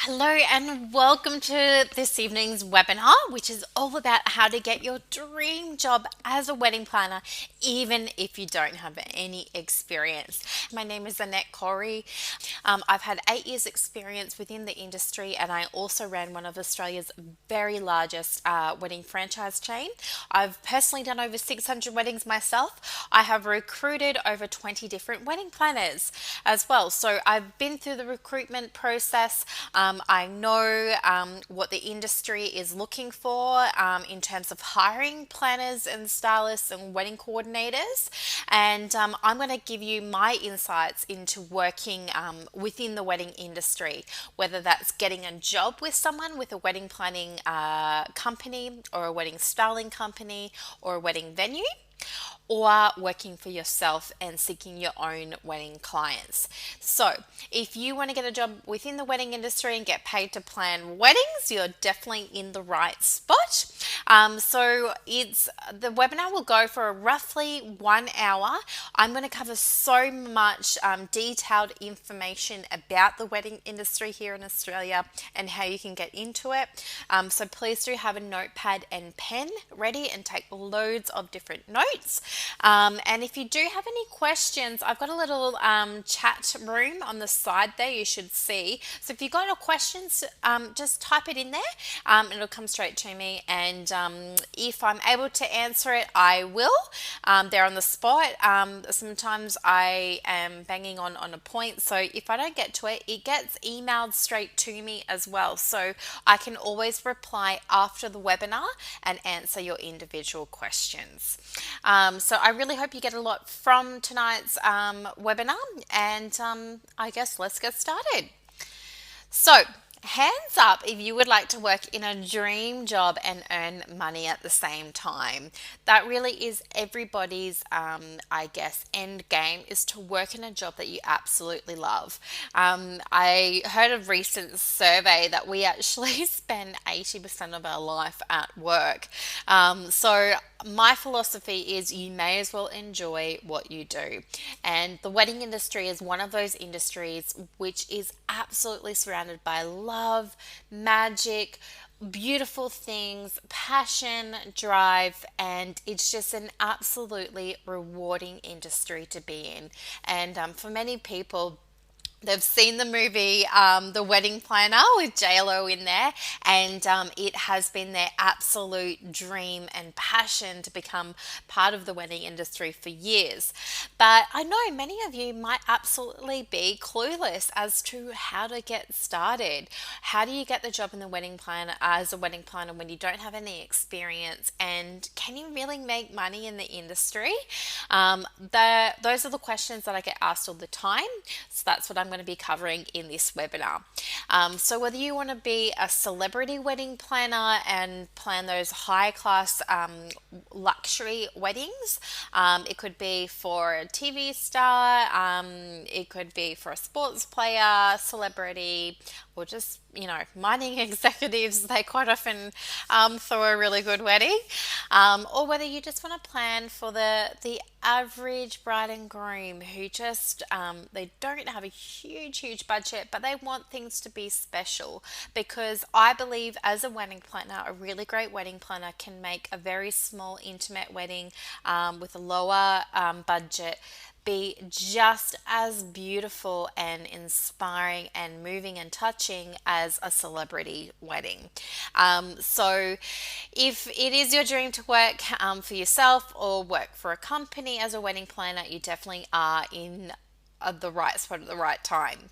Hello, and welcome to this evening's webinar, which is all about how to get your dream job as a wedding planner, even if you don't have any experience. My name is Annette Corey. I've had 8 years' experience within the industry, and I also ran one of Australia's very largest wedding franchise chain. I've personally done over 600 weddings myself. I have recruited over 20 different wedding planners as well. So I've been through the recruitment process. I know what the industry is looking for in terms of hiring planners and stylists and wedding coordinators. And I'm going to give you my insights into working within the wedding industry, whether that's getting a job with someone with a wedding planning company or a wedding styling company or a wedding venue, or working for yourself and seeking your own wedding clients. So, if you want to get a job within the wedding industry and get paid to plan weddings, you're definitely in the right spot. It's the webinar will go for roughly 1 hour. I'm going to cover so much detailed information about the wedding industry here in Australia and how you can get into it. So please do have a notepad and pen ready and take loads of different notes. And if you do have any questions, I've got a little chat room on the side there you should see. So if you've got any questions, just type it in there. It'll come straight to me. And if I'm able to answer it, I will. They're on the spot. Sometimes I am banging on a point. So if I don't get to it, it gets emailed straight to me as well. So I can always reply after the webinar and answer your individual questions. So I really hope you get a lot from tonight's webinar, and I guess let's get started. So, hands up if you would like to work in a dream job and earn money at the same time. That really is everybody's, I guess, end game is to work in a job that you absolutely love. I heard a recent survey that we actually spend 80% of our life at work. So my philosophy is you may as well enjoy what you do. And the wedding industry is one of those industries which is absolutely surrounded by love, magic, beautiful things, passion, drive, and it's just an absolutely rewarding industry to be in. And for many people, they've seen the movie The Wedding Planner with JLo in there, and it has been their absolute dream and passion to become part of the wedding industry for years. But I know many of you might absolutely be clueless as to how to get started. How do you get the job in the wedding planner as a wedding planner when you don't have any experience, and can you really make money in the industry? Those are the questions that I get asked all the time. So that's what I'm going to be covering in this webinar. So whether you want to be a celebrity wedding planner and plan those high class luxury weddings, it could be for a TV star, it could be for a sports player, celebrity, or just mining executives. They quite often throw a really good wedding, or whether you just want to plan for the average bride and groom who just they don't have a huge budget, but they want things to be special. Because I believe as a wedding planner, a really great wedding planner can make a very small intimate wedding with a lower budget be just as beautiful and inspiring and moving and touching as a celebrity wedding. So if it is your dream to work for yourself or work for a company as a wedding planner, you definitely are in the right spot at the right time.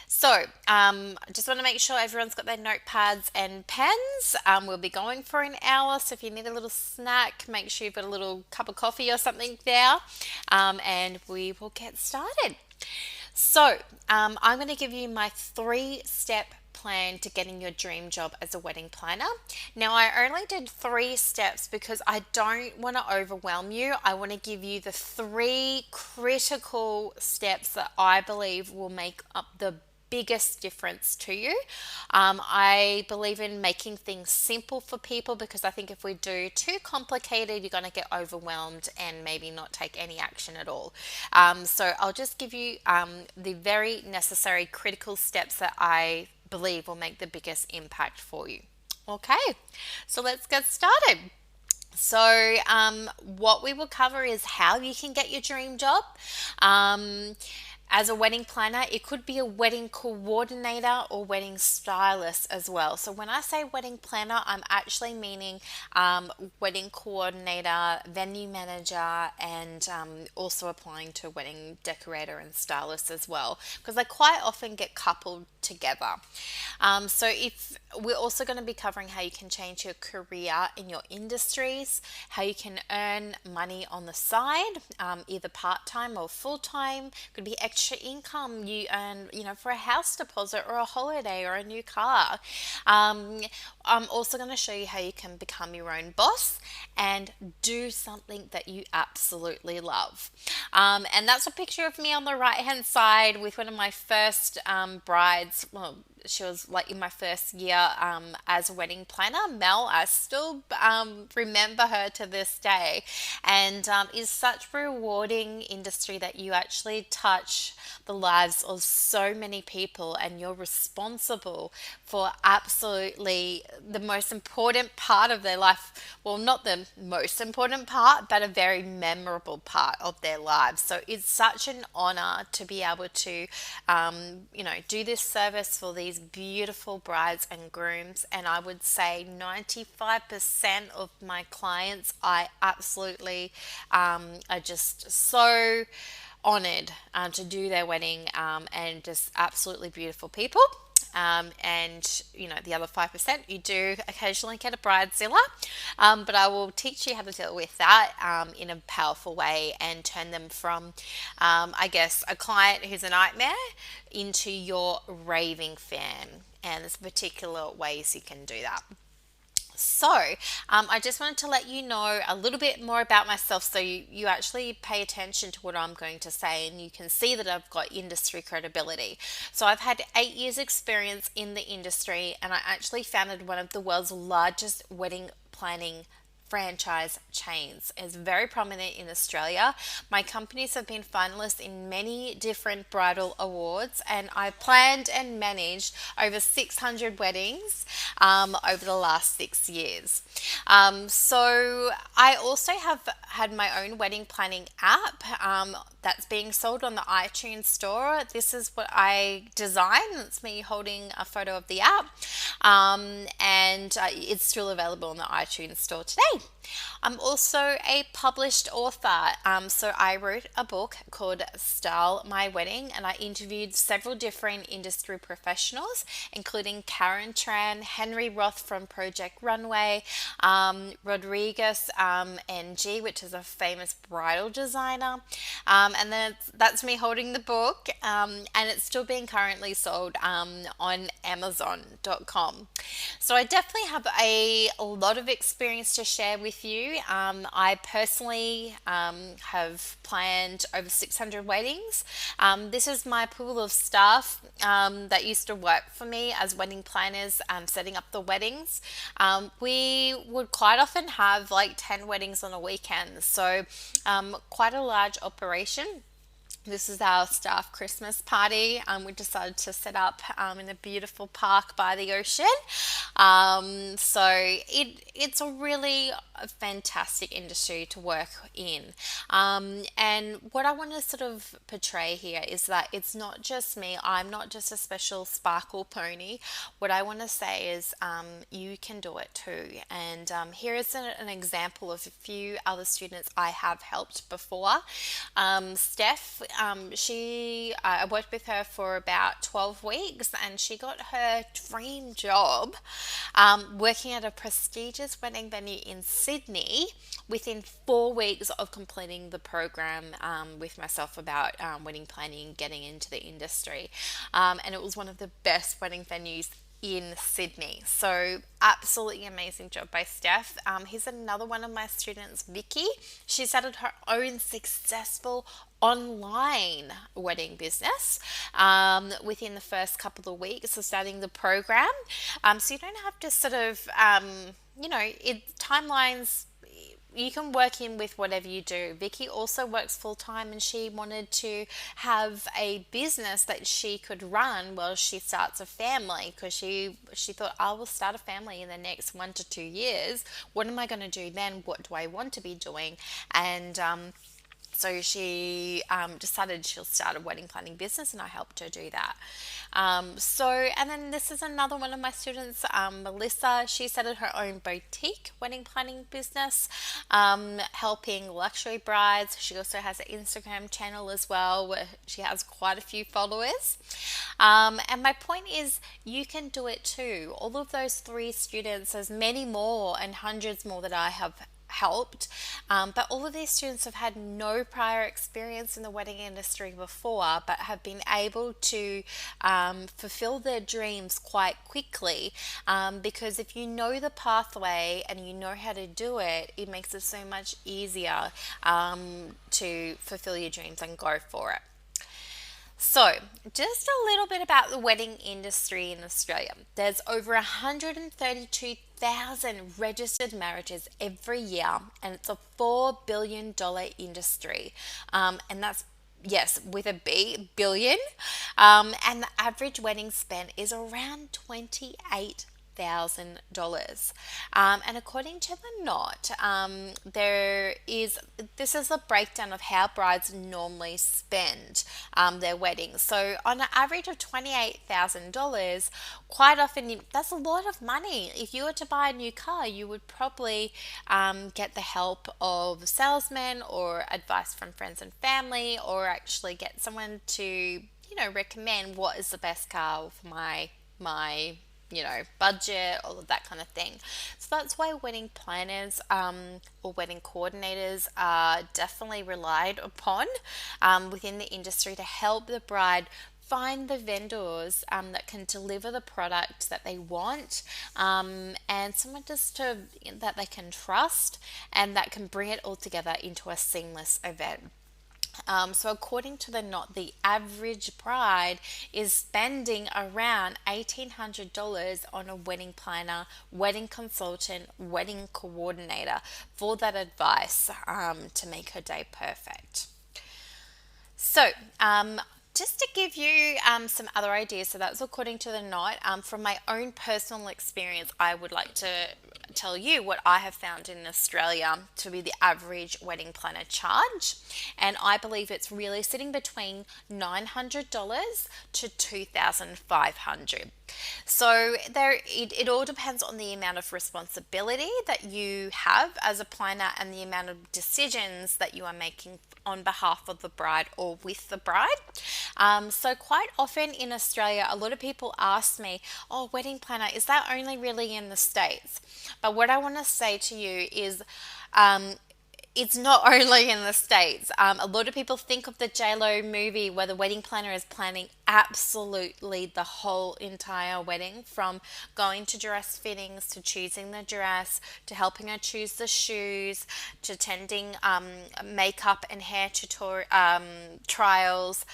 So, I just want to make sure everyone's got their notepads and pens. We'll be going for an hour, so if you need a little snack, make sure you've got a little cup of coffee or something there, and we will get started. So, I'm going to give you my 3-step plan to getting your dream job as a wedding planner. Now, I only did 3 steps because I don't want to overwhelm you. I want to give you the 3 critical steps that I believe will make up the biggest difference to you. I believe in making things simple for people, because I think if we do too complicated, you're going to get overwhelmed and maybe not take any action at all. So I'll just give you the very necessary critical steps that I believe will make the biggest impact for you. Okay, so let's get started. So, what we will cover is how you can get your dream job. Um, as a wedding planner, it could be a wedding coordinator or wedding stylist as well. So, when I say wedding planner, I'm actually meaning wedding coordinator, venue manager, and also applying to wedding decorator and stylist as well, because they quite often get coupled together. So if we're also going to be covering how you can change your career in your industries, how you can earn money on the side, either part-time or full-time. Could be extra income you earn, for a house deposit or a holiday or a new car. I'm also going to show you how you can become your own boss and do something that you absolutely love. And that's a picture of me on the right hand side with one of my first brides. Well, she was like in my first year as a wedding planner, Mel. I still remember her to this day, and is such a rewarding industry that you actually touch the lives of so many people, and you're responsible for absolutely the most important part of their life. Well, not the most important part, but a very memorable part of their lives. So it's such an honor to be able to, do this service for these beautiful brides and grooms. And I would say 95% of my clients, I absolutely are just so honored to do their wedding, and just absolutely beautiful people. And the other 5%, you do occasionally get a bridezilla, but I will teach you how to deal with that in a powerful way and turn them from, I guess, a client who's a nightmare into your raving fan. And there's particular ways you can do that. So, I just wanted to let you know a little bit more about myself so you actually pay attention to what I'm going to say, and you can see that I've got industry credibility. So, I've had 8 years' experience in the industry, and I actually founded one of the world's largest wedding planning franchise chains. Is very prominent in Australia. My companies have been finalists in many different bridal awards, and I planned and managed over 600 weddings over the last 6 years. So I also have had my own wedding planning app that's being sold on the iTunes store. This is what I designed. It's me holding a photo of the app, and it's still available on the iTunes store today. I'm also a published author. So I wrote a book called Style My Wedding, and I interviewed several different industry professionals, including Karen Tran, Henry Roth from Project Runway, Rodriguez NG, which is a famous bridal designer. And then that's me holding the book, and it's still being currently sold on Amazon.com. So I definitely have a lot of experience to share with you. I personally have planned over 600 weddings. This is my pool of staff that used to work for me as wedding planners, setting up the weddings. We would quite often have like 10 weddings on a weekend, so quite a large operation. This is our staff Christmas party. We decided to set up in a beautiful park by the ocean. So it's a really fantastic industry to work in. And what I want to sort of portray here is that it's not just me. I'm not just a special sparkle pony. What I want to say is you can do it too. And here is an example of a few other students I have helped before. Steph, I worked with her for about 12 weeks, and she got her dream job working at a prestigious wedding venue in Sydney within 4 weeks of completing the program with myself about wedding planning, getting into the industry. And it was one of the best wedding venues in Sydney. So absolutely amazing job by Steph. Here's another one of my students, Vicky. She started her own successful online wedding business within the first couple of weeks of starting the program. So you don't have to sort of, timelines you can work in with whatever you do. Vicky also works full time, and she wanted to have a business that she could run while she starts a family, because she thought, I will start a family in the next 1 to 2 years. What am I going to do then? What do I want to be doing? And so she decided she'll start a wedding planning business, and I helped her do that. And then this is another one of my students, Melissa. She started her own boutique wedding planning business, helping luxury brides. She also has an Instagram channel as well, where she has quite a few followers. And my point is, you can do it too. All of those 3 students, there's many more and hundreds more that I have helped, but all of these students have had no prior experience in the wedding industry before, but have been able to fulfill their dreams quite quickly, because if you know the pathway and you know how to do it, it makes it so much easier to fulfill your dreams and go for it. So, just a little bit about the wedding industry in Australia. There's over 132,000 registered marriages every year, and it's a $4 billion industry. And that's, yes, with a B, billion. And the average wedding spend is around $28,000. And according to the Knot, this is a breakdown of how brides normally spend their weddings. So on an average of $28,000, quite often that's a lot of money. If you were to buy a new car, you would probably get the help of salesmen or advice from friends and family, or actually get someone to recommend what is the best car for my budget, all of that kind of thing. So that's why wedding planners or wedding coordinators are definitely relied upon within the industry to help the bride find the vendors that can deliver the product that they want, and someone that they can trust, and that can bring it all together into a seamless event. So according to the Knot, the average bride is spending around $1,800 on a wedding planner, wedding consultant, wedding coordinator for that advice to make her day perfect. So, just to give you some other ideas, so that's according to the Knot. From my own personal experience, I would like to tell you what I have found in Australia to be the average wedding planner charge. And I believe it's really sitting between $900 to $2,500. So it all depends on the amount of responsibility that you have as a planner, and the amount of decisions that you are making on behalf of the bride or with the bride. So quite often in Australia, a lot of people ask me, oh, wedding planner, is that only really in the States? But what I want to say to you is, it's not only in the States. A lot of people think of the J-Lo movie where the wedding planner is planning absolutely the whole entire wedding, from going to dress fittings, to choosing the dress, to helping her choose the shoes, to attending makeup and hair trials,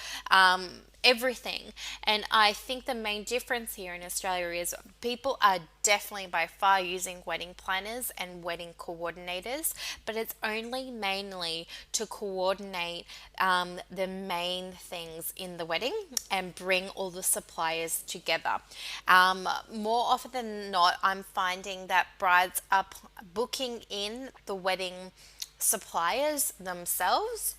everything. And I think the main difference here in Australia is people are definitely by far using wedding planners and wedding coordinators, but it's only mainly to coordinate the main things in the wedding and bring all the suppliers together. More often than not, I'm finding that brides are booking in the wedding suppliers themselves,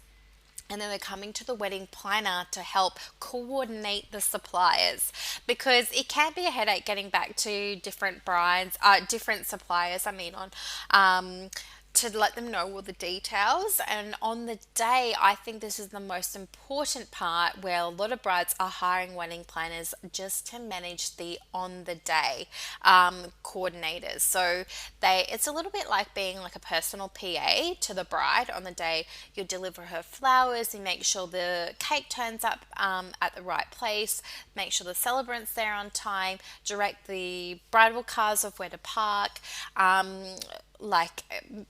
and then they're coming to the wedding planner to help coordinate the suppliers, because it can be a headache getting back to different suppliers, to let them know all the details. And on the day, I think this is the most important part, where a lot of brides are hiring wedding planners just to manage the on the day coordinators. So it's a little bit like being like a personal PA to the bride. On the day, you deliver her flowers, you make sure the cake turns up at the right place, make sure the celebrant's there on time, direct the bridal cars of where to park, like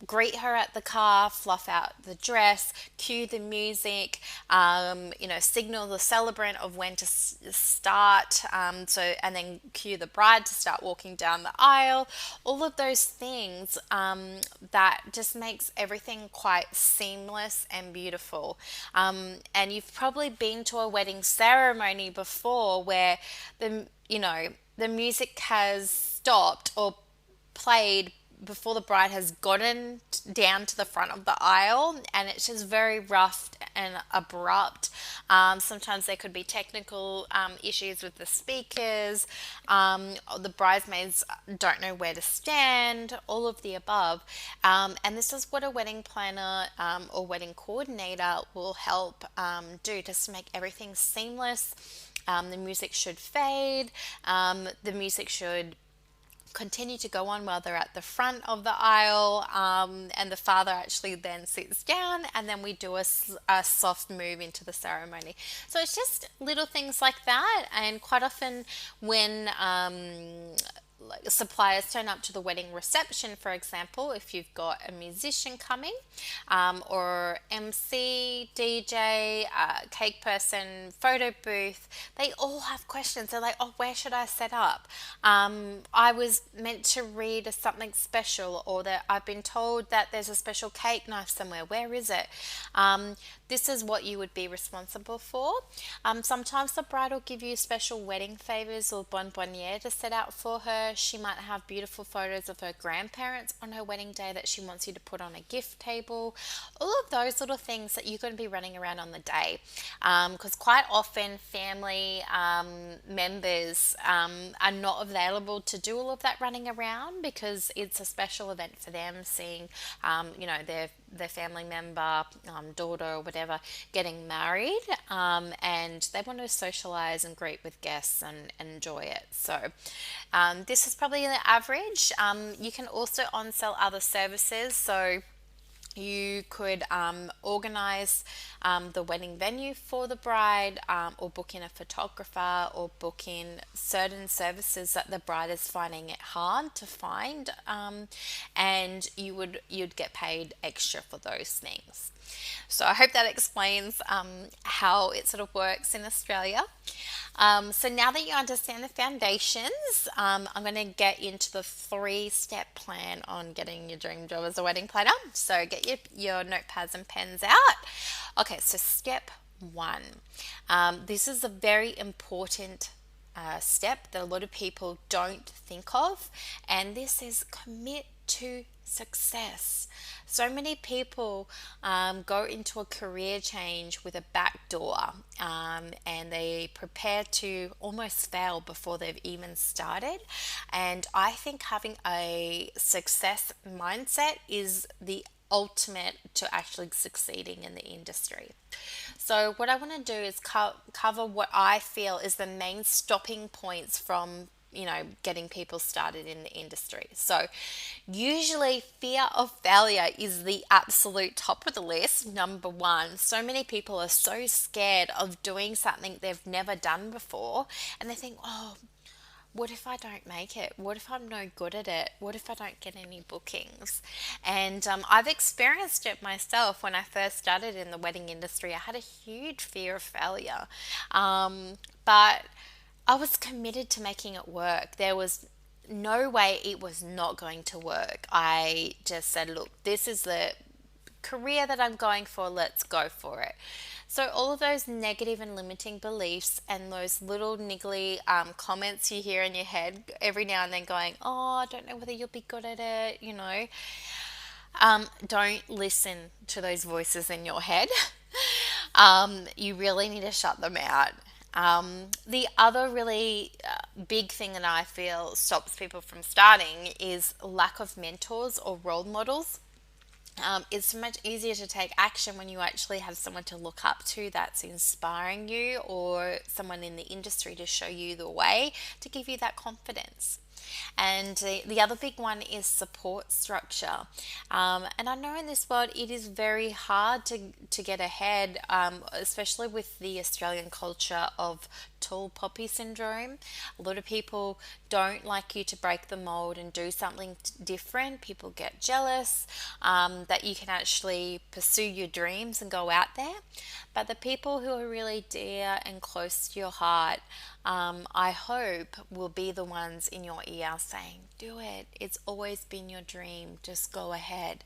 greet her at the car, fluff out the dress, cue the music, signal the celebrant of when to start. And then cue the bride to start walking down the aisle. All of those things that just makes everything quite seamless and beautiful. And you've probably been to a wedding ceremony before where the music has stopped or played before the bride has gotten down to the front of the aisle, and it's just very rough and abrupt. Sometimes there could be technical issues with the speakers. The bridesmaids don't know where to stand, all of the above. And this is what a wedding planner or wedding coordinator will help do, just to make everything seamless. The music should fade. The music should continue to go on while they're at the front of the aisle, and the father actually then sits down, and then we do a soft move into the ceremony. So it's just little things like that. And quite often when suppliers turn up to the wedding reception, for example, if you've got a musician coming, or MC, DJ, cake person, photo booth, they all have questions. They're like, oh, where should I set up? I was meant to read something special, or that I've been told that there's a special cake knife somewhere. Where is it? This is what you would be responsible for. Sometimes the bride will give you special wedding favors or bonbonniere to set out for her. She might have beautiful photos of her grandparents on her wedding day that she wants you to put on a gift table. All of those little things that you're going to be running around on the day. Because quite often family members are not available to do all of that running around, because it's a special event for them, seeing their family member, daughter or whatever, getting married, and they want to socialize and greet with guests and enjoy it. So this is probably the average. You can also on-sell other services. So you could organize the wedding venue for the bride, or book in a photographer, or book in certain services that the bride is finding it hard to find, and you'd get paid extra for those things. So I hope that explains how it sort of works in Australia. So now that you understand the foundations, I'm going to get into the 3-step plan on getting your dream job as a wedding planner. So get your notepads and pens out. Okay, so step 1. This is a very important step that a lot of people don't think of, and this is commit to success. So many people go into a career change with a back door, and they prepare to almost fail before they've even started. And I think having a success mindset is the ultimate to actually succeeding in the industry. So what I want to do is cover what I feel is the main stopping points from getting people started in the industry. So usually fear of failure is the absolute top of the list, number 1. So many people are so scared of doing something they've never done before, and they think, oh, what if I don't make it? What if I'm no good at it? What if I don't get any bookings? And I've experienced it myself. When I first started in the wedding industry, I had a huge fear of failure. But I was committed to making it work. There was no way it was not going to work. I just said, look, this is the career that I'm going for. Let's go for it. So all of those negative and limiting beliefs and those little niggly comments you hear in your head every now and then going, oh, I don't know whether you'll be good at it, don't listen to those voices in your head. You really need to shut them out. The other really big thing that I feel stops people from starting is lack of mentors or role models. It's much easier to take action when you actually have someone to look up to that's inspiring you, or someone in the industry to show you the way, to give you that confidence. And the other big one is support structure. And I know in this world it is very hard to get ahead, especially with the Australian culture of tall poppy syndrome. A lot of people don't like you to break the mold and do something different. People get jealous that you can actually pursue your dreams and go out there. But the people who are really dear and close to your heart, I hope, will be the ones in your ear saying, do it. It's always been your dream. Just go ahead.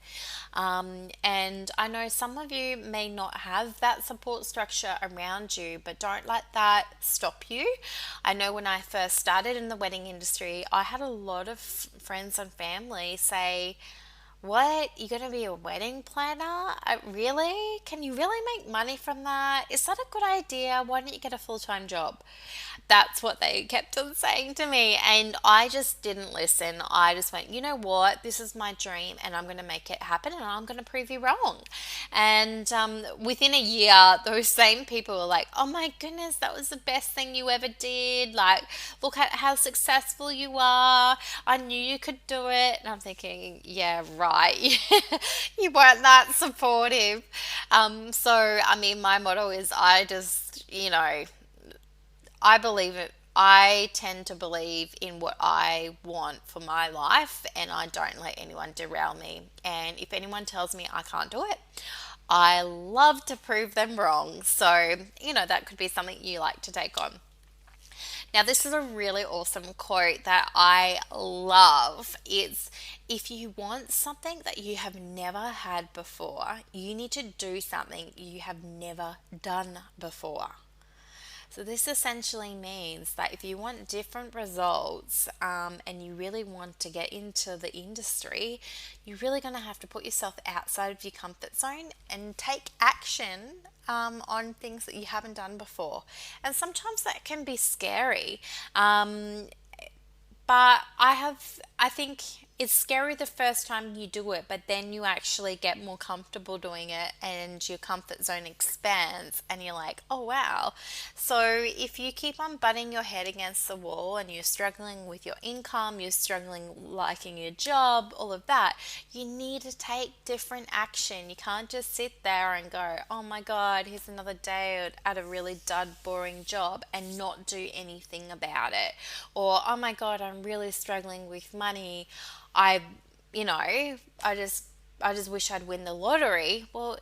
And I know some of you may not have that support structure around you, but don't let that stop you. I know when I first started in the wedding industry, I had a lot of friends and family say, what? You're going to be a wedding planner? Really? Can you really make money from that? Is that a good idea? Why don't you get a full-time job? That's what they kept on saying to me. And I just didn't listen. I just went, you know what? This is my dream and I'm going to make it happen and I'm going to prove you wrong. And within a year, those same people were like, oh my goodness, that was the best thing you ever did. Like, look at how successful you are. I knew you could do it. And I'm thinking, yeah, right. You weren't that supportive. So, I mean, my motto is I just, I believe it. I tend to believe in what I want for my life, and I don't let anyone derail me. And if anyone tells me I can't do it, I love to prove them wrong. So, that could be something you like to take on. Now, this is a really awesome quote that I love. It's, if you want something that you have never had before, you need to do something you have never done before. So this essentially means that if you want different results, and you really want to get into the industry, you're really going to have to put yourself outside of your comfort zone and take action on things that you haven't done before. And sometimes that can be scary. But I think it's scary the first time you do it, but then you actually get more comfortable doing it and your comfort zone expands and you're like, oh wow. So if you keep on butting your head against the wall and you're struggling with your income, you're struggling liking your job, all of that, you need to take different action. You can't just sit there and go, oh my God, here's another day at a really dud, boring job and not do anything about it. Or, oh my God, I'm really struggling with money. I, I just wish I'd win the lottery. Well,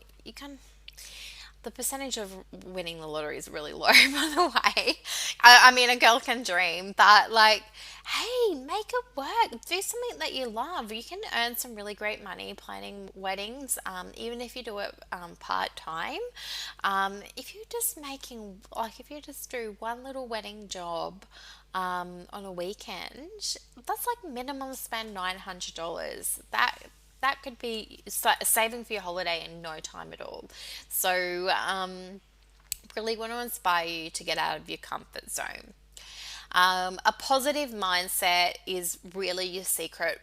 the percentage of winning the lottery is really low, by the way. I mean, a girl can dream, but like, hey, make it work. Do something that you love. You can earn some really great money planning weddings, even if you do it part time. If you just do one little wedding job on a weekend, that's like minimum spend $900. That could be saving for your holiday in no time at all. So, really want to inspire you to get out of your comfort zone. A positive mindset is really your secret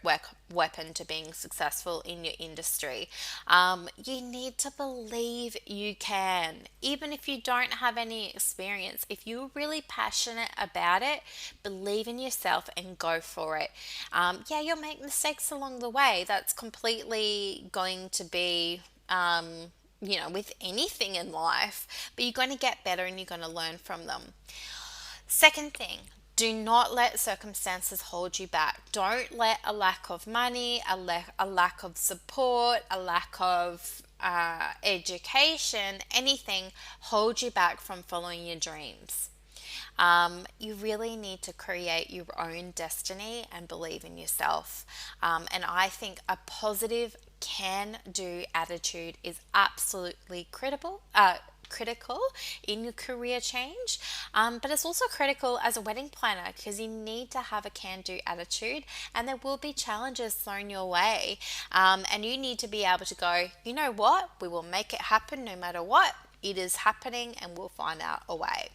weapon to being successful in your industry. You need to believe you can, even if you don't have any experience. If you're really passionate about it, believe in yourself and go for it. Yeah, you'll make mistakes along the way. That's completely going to be. With anything in life, but you're going to get better and you're going to learn from them. Second thing, do not let circumstances hold you back. Don't let a lack of money, a lack of support, a lack of education, anything hold you back from following your dreams. You really need to create your own destiny and believe in yourself. And I think a positive can-do attitude is absolutely critical in your career change, but it's also critical as a wedding planner because you need to have a can-do attitude and there will be challenges thrown your way, and you need to be able to go, you know what, we will make it happen no matter what. It is happening and we'll find out a way.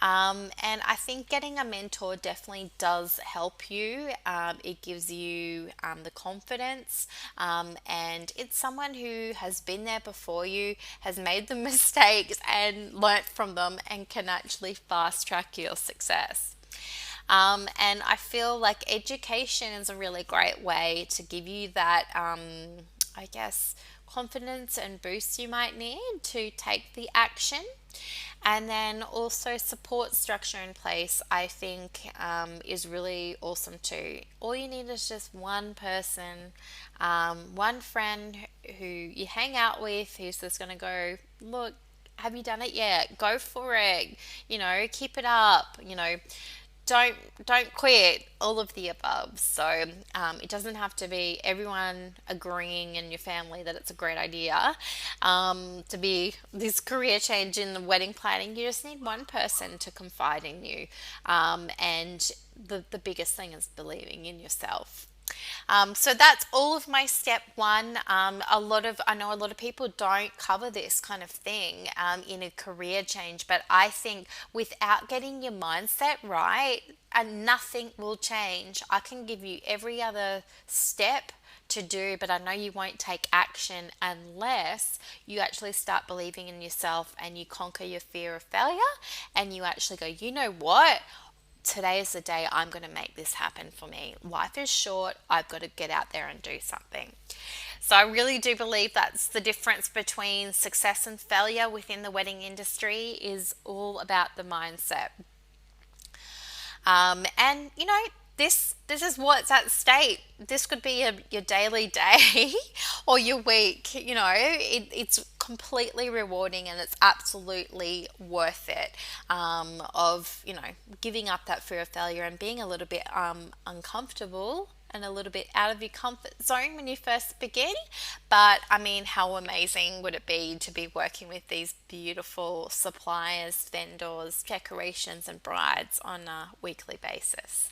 And I think getting a mentor definitely does help you. It gives you the confidence, and it's someone who has been there before you, has made the mistakes and learnt from them, and can actually fast track your success. And I feel like education is a really great way to give you that, I guess, confidence and boost you might need to take the action. And then also support structure in place, I think, is really awesome too. All you need is just one person, one friend who you hang out with who's just going to go, look, have you done it yet? Go for it. Keep it up. Don't don't quit, all of the above. So it doesn't have to be everyone agreeing in your family that it's a great idea to be this career change in the wedding planning. You just need one person to confide in you, and the biggest thing is believing in yourself. So that's all of my step one. I know a lot of people don't cover this kind of thing in a career change, but I think without getting your mindset right, and nothing will change. I can give you every other step to do, but I know you won't take action unless you actually start believing in yourself and you conquer your fear of failure and you actually go, you know what? Today is the day I'm going to make this happen for me. Life is short. I've got to get out there and do something. So I really do believe that's the difference between success and failure within the wedding industry is all about the mindset. And this is what's at stake. This could be your daily day or your week. It's completely rewarding and it's absolutely worth it. Of giving up that fear of failure and being a little bit uncomfortable and a little bit out of your comfort zone when you first begin. But I mean, how amazing would it be to be working with these beautiful suppliers, vendors, decorations, and brides on a weekly basis?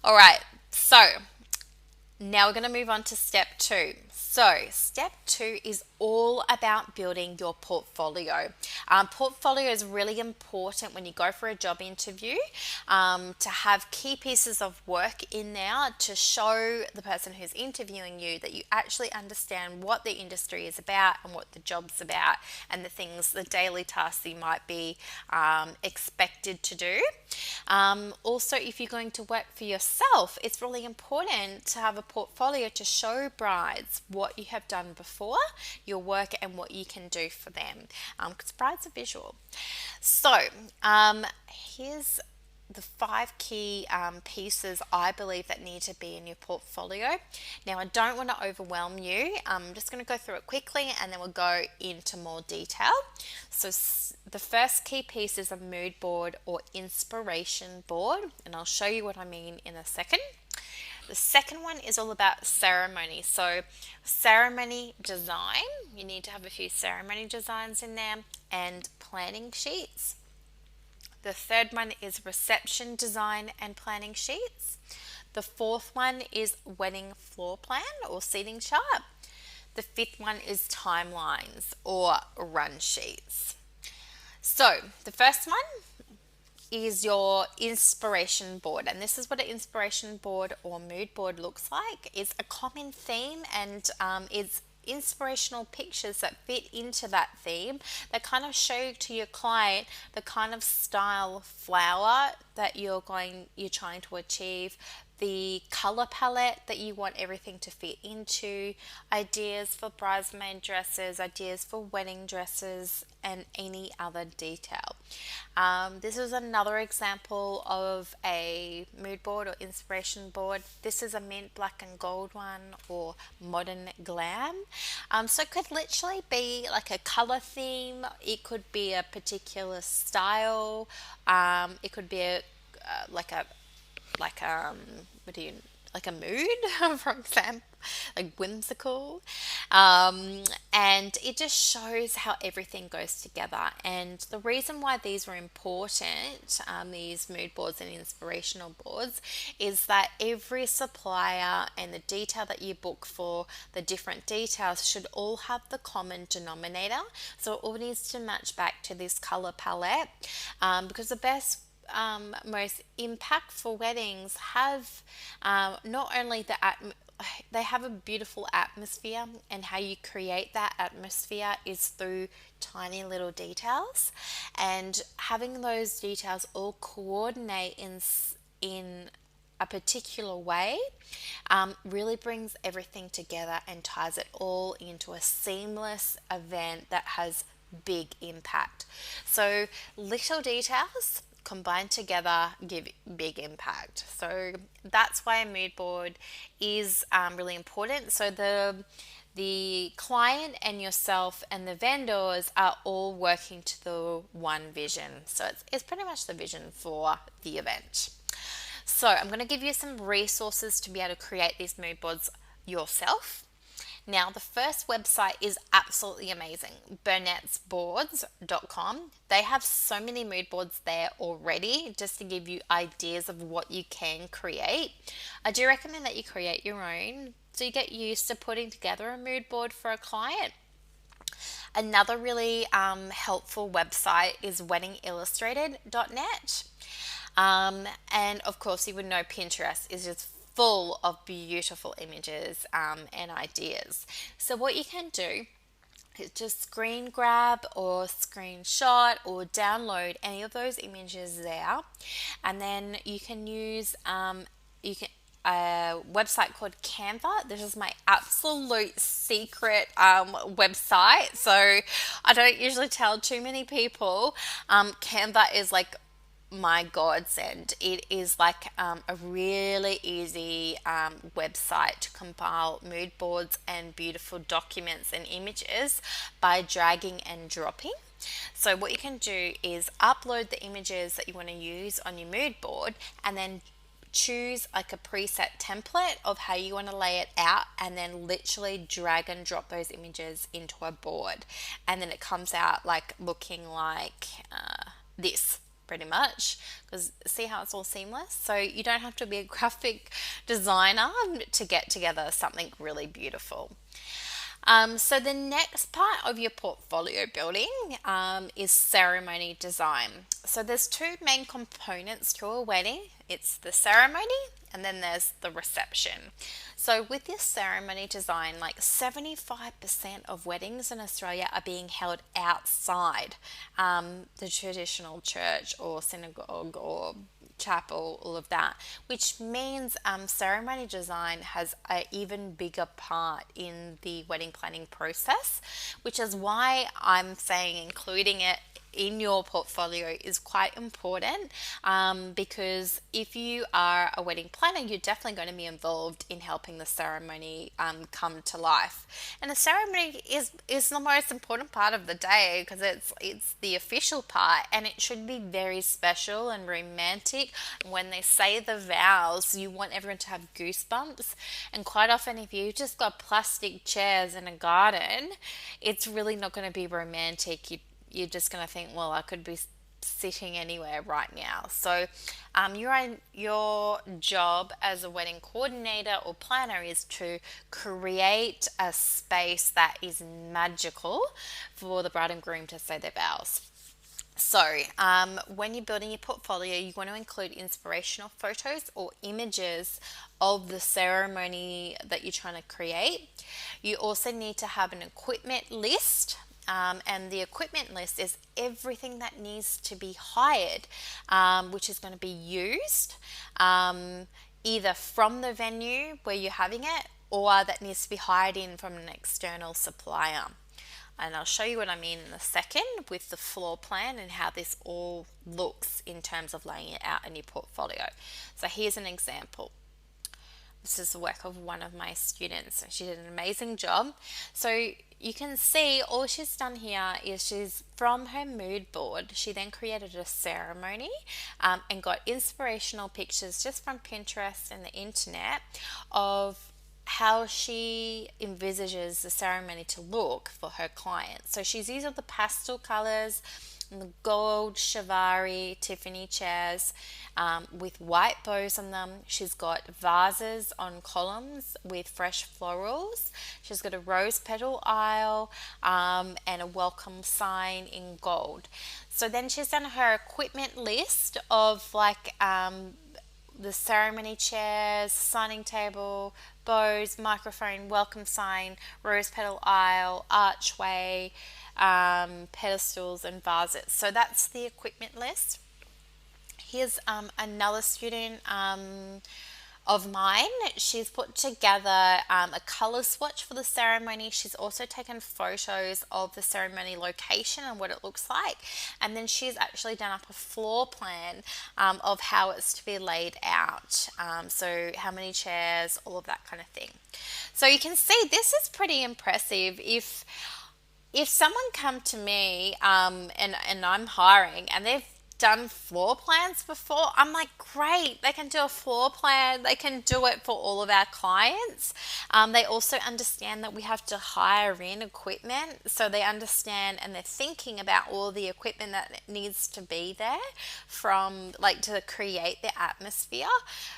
All right, so now we're going to move on to step two. So, step two is all about building your portfolio. Portfolio is really important when you go for a job interview, to have key pieces of work in there to show the person who's interviewing you that you actually understand what the industry is about and what the job's about and the daily tasks you might be expected to do. Also, if you're going to work for yourself, it's really important to have a portfolio to show brides what you have done before, your work, and what you can do for them, because brides are visual. So here's the 5 key pieces I believe that need to be in your portfolio. Now, I don't want to overwhelm you. I'm just going to go through it quickly and then we'll go into more detail. So the first key piece is a mood board or inspiration board, and I'll show you what I mean in a second. The second one is all about ceremony. So ceremony design, you need to have a few ceremony designs in there, and planning sheets. The third one is reception design and planning sheets. The fourth one is wedding floor plan or seating chart. The fifth one is timelines or run sheets. So the first one is your inspiration board, and this is what an inspiration board or mood board looks like. It's a common theme, and it's inspirational pictures that fit into that theme that kind of show to your client the kind of style flower that you're trying to achieve, the color palette that you want everything to fit into, ideas for bridesmaid dresses, ideas for wedding dresses, and any other detail. This is another example of a mood board or inspiration board. This is a mint black and gold one or modern glam. So it could literally be like a color theme. It could be a particular style. It could be like a what do you like a mood, for example, like whimsical, and it just shows how everything goes together. And the reason why these were important, these mood boards and inspirational boards, is that every supplier and the detail that you book for, the different details should all have the common denominator. So it all needs to match back to this color palette, because the best most impactful weddings have not only they have a beautiful atmosphere, and how you create that atmosphere is through tiny little details, and having those details all coordinate in a particular way really brings everything together and ties it all into a seamless event that has big impact. So little details combined together give big impact. So that's why a mood board is really important. So the client and yourself and the vendors are all working to the one vision. So it's pretty much the vision for the event. So I'm going to give you some resources to be able to create these mood boards yourself. Now, the first website is absolutely amazing, burnettsboards.com. They have so many mood boards there already, just to give you ideas of what you can create. I do recommend that you create your own so you get used to putting together a mood board for a client. Another really helpful website is weddingillustrated.net. And of course, you would know Pinterest is just full of beautiful images and ideas. So what you can do is just screen grab or screenshot or download any of those images there, and then you can use a website called Canva. This is my absolute secret website, so I don't usually tell too many people. Canva is like my godsend. It is like a really easy website to compile mood boards and beautiful documents and images by dragging and dropping. So what you can do is upload the images that you want to use on your mood board, and then choose like a preset template of how you want to lay it out, and then literally drag and drop those images into a board, and then it comes out like looking like this pretty much, because see how it's all seamless. So you don't have to be a graphic designer to get together something really beautiful. So the next part of your portfolio building is ceremony design. So there's two main components to a wedding. It's the ceremony and then there's the reception. So with this ceremony design, like 75% of weddings in Australia are being held outside the traditional church or synagogue or chapel, all of that, which means ceremony design has an even bigger part in the wedding planning process, which is why I'm saying including it in your portfolio is quite important, because if you are a wedding planner, you're definitely going to be involved in helping the ceremony come to life. And the ceremony is the most important part of the day, because it's the official part, and it should be very special and romantic. When they say the vows, you want everyone to have goosebumps, and quite often if you just got plastic chairs in a garden, it's really not going to be romantic. You're just going to think, well, I could be sitting anywhere right now. So your job as a wedding coordinator or planner is to create a space that is magical for the bride and groom to say their vows. So when you're building your portfolio, you want to include inspirational photos or images of the ceremony that you're trying to create. You also need to have an equipment list. And the equipment list is everything that needs to be hired, which is going to be used either from the venue where you're having it, or that needs to be hired in from an external supplier. And I'll show you what I mean in a second with the floor plan and how this all looks in terms of laying it out in your portfolio. So here's an example. This is the work of one of my students. She did an amazing job. So you can see all she's done here is she's from her mood board. She then created a ceremony and got inspirational pictures just from Pinterest and the internet of how she envisages the ceremony to look for her client. So she's used all the pastel colors, the gold Chiavari Tiffany chairs with white bows on them. She's got vases on columns with fresh florals. She's got a rose petal aisle and a welcome sign in gold. So then she's done her equipment list of like the ceremony chairs, signing table, bows, microphone, welcome sign, rose petal aisle, archway, pedestals and vases. So that's the equipment list. here's another student of mine. She's put together a color swatch for the ceremony. She's also taken photos of the ceremony location and what it looks like. And then she's actually done up a floor plan of how it's to be laid out. So how many chairs, all of that kind of thing. So you can see this is pretty impressive. If someone come to me and I'm hiring and they've done floor plans before, I'm like, great, they can do a floor plan, they can do it for all of our clients. They also understand that we have to hire in equipment, so they understand and they're thinking about all the equipment that needs to be there from like to create the atmosphere.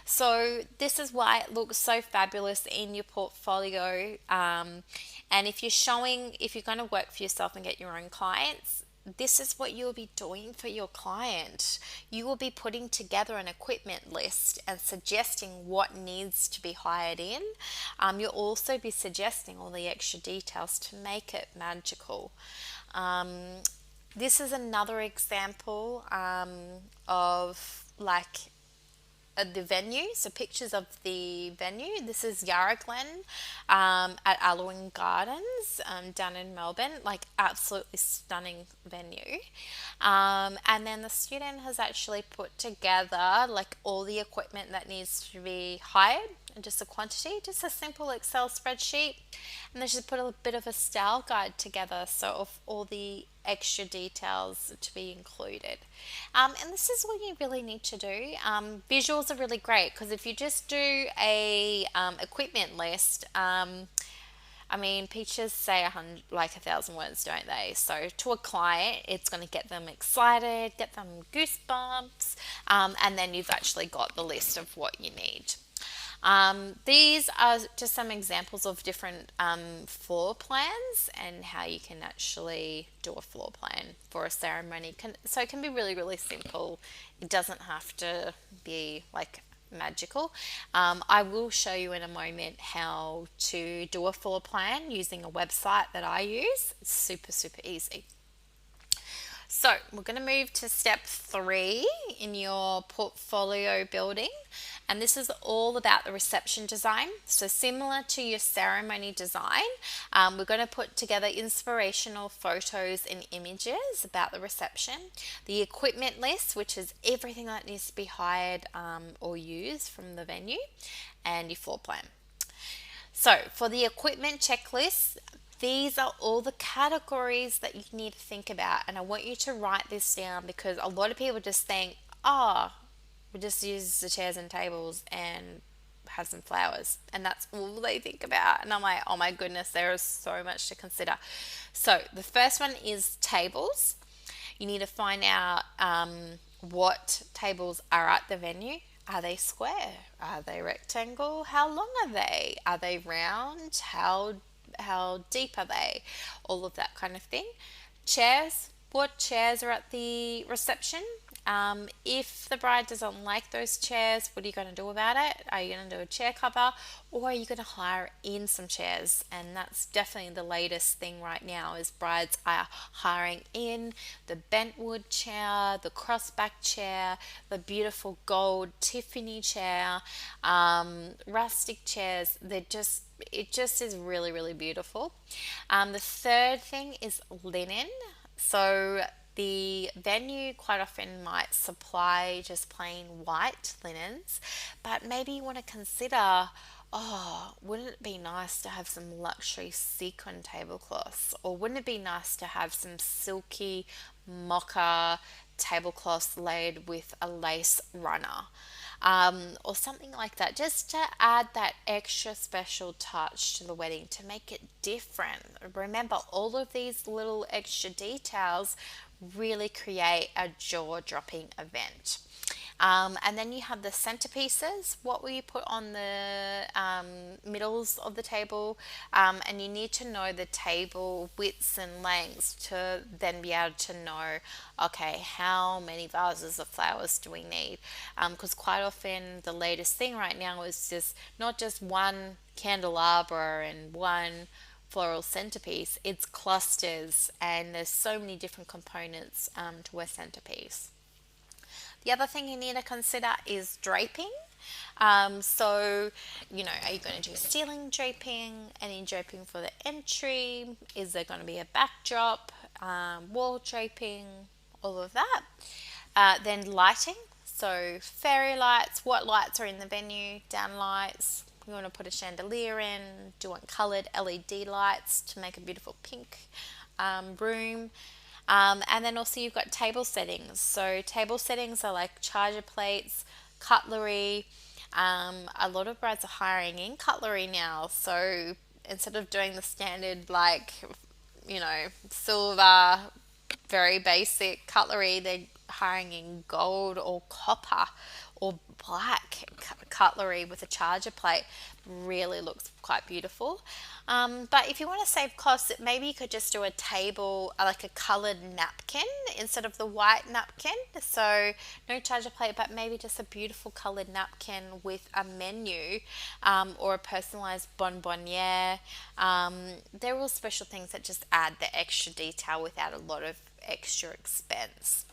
So this is why it looks so fabulous in your portfolio. And if you're going to work for yourself and get your own clients, this is what you'll be doing for your client. You will be putting together an equipment list and suggesting what needs to be hired in. You'll also be suggesting all the extra details to make it magical. This is another example of like the venue, so pictures of the venue. This is Yarra Glen at Alwyn Gardens down in Melbourne, like absolutely stunning venue. And then the student has actually put together like all the equipment that needs to be hired and just a quantity, just a simple Excel spreadsheet. And then she's put a bit of a style guide together, so of all the extra details to be included. And this is what you really need to do. Visuals are really great because if you just do a equipment list, I mean, pictures say 1,000 words, don't they? So to a client, it's going to get them excited, get them goosebumps, and then you've actually got the list of what you need. These are just some examples of different floor plans and how you can actually do a floor plan for a ceremony. So it can be really, really simple. It doesn't have to be like magical. I will show you in a moment how to do a floor plan using a website that I use. It's super, super easy. So we're going to move to step 3 in your portfolio building, and this is all about the reception design. So similar to your ceremony design, we're going to put together inspirational photos and images about the reception, the equipment list, which is everything that needs to be hired or used from the venue, and your floor plan. So for the equipment checklist, these are all the categories that you need to think about, and I want you to write this down because a lot of people just think, we just use the chairs and tables and have some flowers, and that's all they think about. And I'm like, oh my goodness, there is so much to consider. So the first one is tables. You need to find out what tables are at the venue. Are they square? Are they rectangle? How long are they? Are they round? How deep are they? All of that kind of thing. Chairs. What chairs are at the reception? If the bride doesn't like those chairs, what are you going to do about it? Are you going to do a chair cover, or are you going to hire in some chairs? And that's definitely the latest thing right now is brides are hiring in the bentwood chair, the crossback chair, the beautiful gold Tiffany chair, rustic chairs. It just is really, really beautiful. The third thing is linen. So the venue quite often might supply just plain white linens, but maybe you want to consider, wouldn't it be nice to have some luxury sequin tablecloths? Or wouldn't it be nice to have some silky mocha tablecloths laid with a lace runner? Or something like that, just to add that extra special touch to the wedding to make it different. Remember, all of these little extra details really create a jaw-dropping event. And then you have the centerpieces. What will you put on the middles of the table? And you need to know the table widths and lengths to then be able to know, okay, how many vases of flowers do we need? Because quite often the latest thing right now is just not just one candelabra and one floral centerpiece, it's clusters, and there's so many different components to a centerpiece. The other thing you need to consider is draping. So, are you going to do ceiling draping, any draping for the entry? Is there going to be a backdrop, wall draping, all of that? Then lighting. So, fairy lights, what lights are in the venue, down lights. You want to put a chandelier in, do you want coloured LED lights to make a beautiful pink room? And then also you've got table settings. So table settings are like charger plates, cutlery. A lot of brides are hiring in cutlery now. So instead of doing the standard silver, very basic cutlery, they're hiring in gold or copper or black cutlery with a charger plate. Really looks quite beautiful. But if you want to save costs, maybe you could just do a table, like a coloured napkin instead of the white napkin. So no charger plate, but maybe just a beautiful coloured napkin with a menu, or a personalised bonbonniere. They're all special things that just add the extra detail without a lot of extra expense.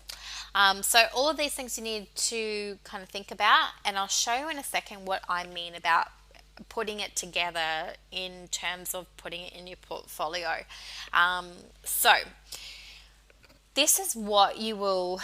So all of these things you need to kind of think about, and I'll show you in a second what I mean about putting it together in terms of putting it in your portfolio. So this is what you will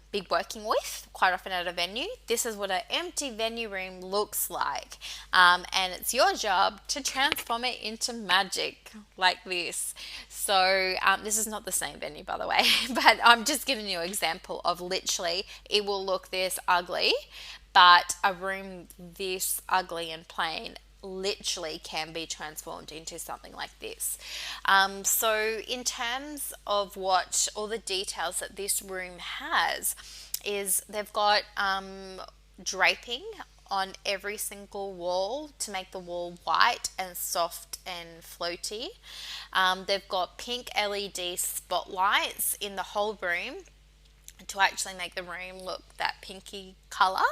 be working with quite often at a venue. This is what an empty venue room looks like, and it's your job to transform it into magic like this. So this is not the same venue, by the way, but I'm just giving you an example of literally it will look this ugly, but a room this ugly and plain literally can be transformed into something like this. So in terms of what all the details that this room has is they've got draping on every single wall to make the wall white and soft and floaty. They've got pink LED spotlights in the whole room to actually make the room look that pinky color.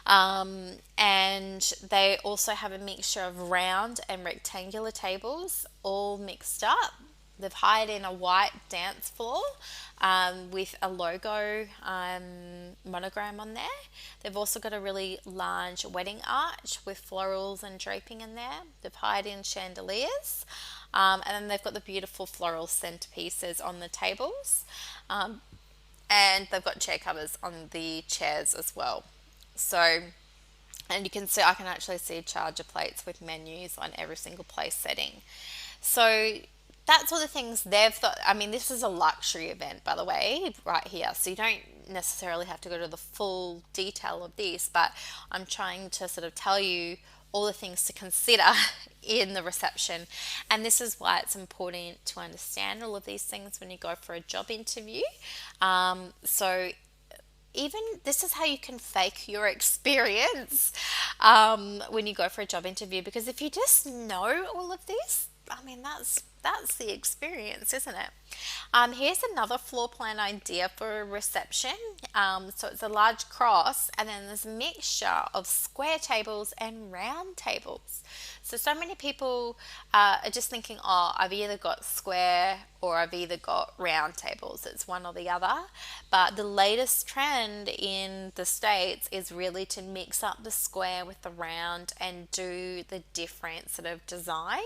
And they also have a mixture of round and rectangular tables all mixed up. They've hired in a white dance floor with a logo monogram on there. They've also got a really large wedding arch with florals and draping in there. They've hired in chandeliers. And then they've got the beautiful floral centerpieces on the tables. And they've got chair covers on the chairs as well. So, and you can see, I can actually see charger plates with menus on every single place setting. So that's all the things they've thought. I mean, this is a luxury event, by the way, right here. So you don't necessarily have to go to the full detail of this, but I'm trying to sort of tell you all the things to consider in the reception. And this is why it's important to understand all of these things when you go for a job interview. So even this is how you can fake your experience when you go for a job interview, because if you just know all of this, I mean, that's the experience, isn't it? Here's another floor plan idea for a reception. So it's a large cross, and then there's a mixture of square tables and round tables. So many people are just thinking, oh, I've either got square or I've either got round tables. It's one or the other. But the latest trend in the States is really to mix up the square with the round and do the different sort of design.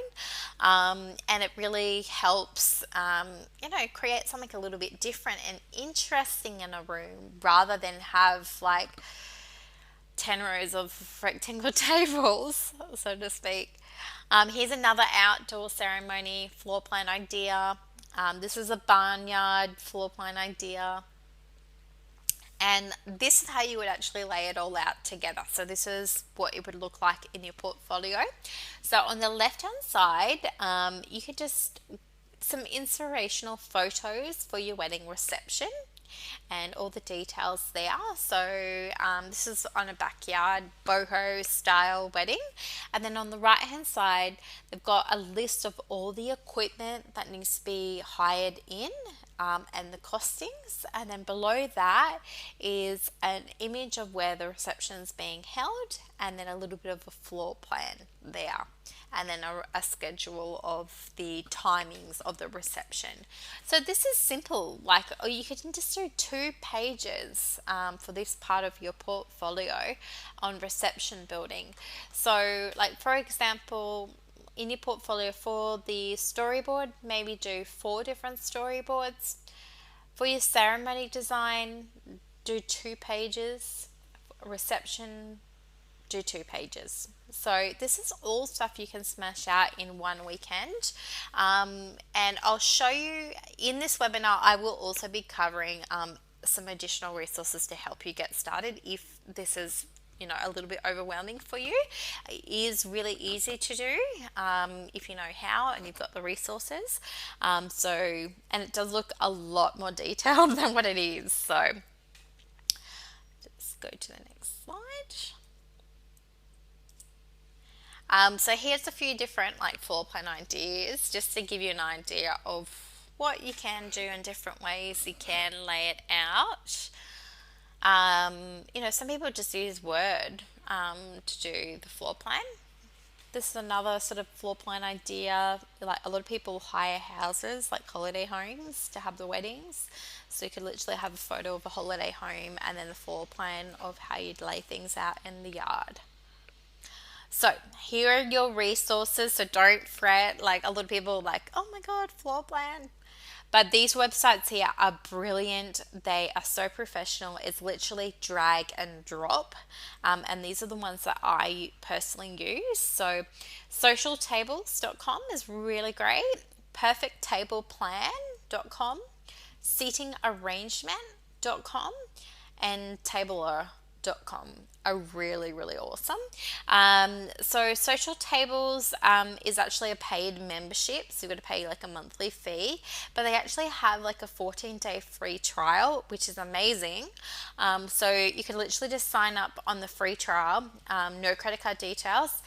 And it really helps, create something a little bit different and interesting in a room rather than have like 10 rows of rectangle tables, so to speak. Here's another outdoor ceremony floor plan idea. This is a barnyard floor plan idea. And this is how you would actually lay it all out together. So this is what it would look like in your portfolio. So on the left hand side, you could just some inspirational photos for your wedding reception and all the details there. So this is on a backyard boho style wedding, and then on the right hand side they've got a list of all the equipment that needs to be hired in and the costings. And then below that is an image of where the reception is being held, and then a little bit of a floor plan there, and then a schedule of the timings of the reception. So this is simple, like, or you can just do 2 pages for this part of your portfolio on reception building. So, like, for example, in your portfolio for the storyboard, maybe do 4 different storyboards. For your ceremony design, do 2 pages. Reception, do 2 pages. So this is all stuff you can smash out in one weekend. And I'll show you in this webinar, I will also be covering some additional resources to help you get started if this is a little bit overwhelming for you. It is really easy to do if you know how and you've got the resources. And it does look a lot more detailed than what it is. So just go to the next slide. So here's a few different like floor plan ideas just to give you an idea of what you can do in different ways you can lay it out. Some people just use Word to do the floor plan. This is another sort of floor plan idea. Like, a lot of people hire houses, like holiday homes, to have the weddings. So you could literally have a photo of a holiday home and then the floor plan of how you'd lay things out in the yard. So here are your resources. So don't fret. Like, a lot of people are like, oh my God, floor plan. But these websites here are brilliant. They are so professional. It's literally drag and drop. And these are the ones that I personally use. So socialtables.com is really great. Perfecttableplan.com, seatingarrangement.com, and tabler.com are really, really awesome. So Social Tables is actually a paid membership, so you've got to pay like a monthly fee, but they actually have like a 14-day free trial, which is amazing. So you can literally just sign up on the free trial, no credit card details,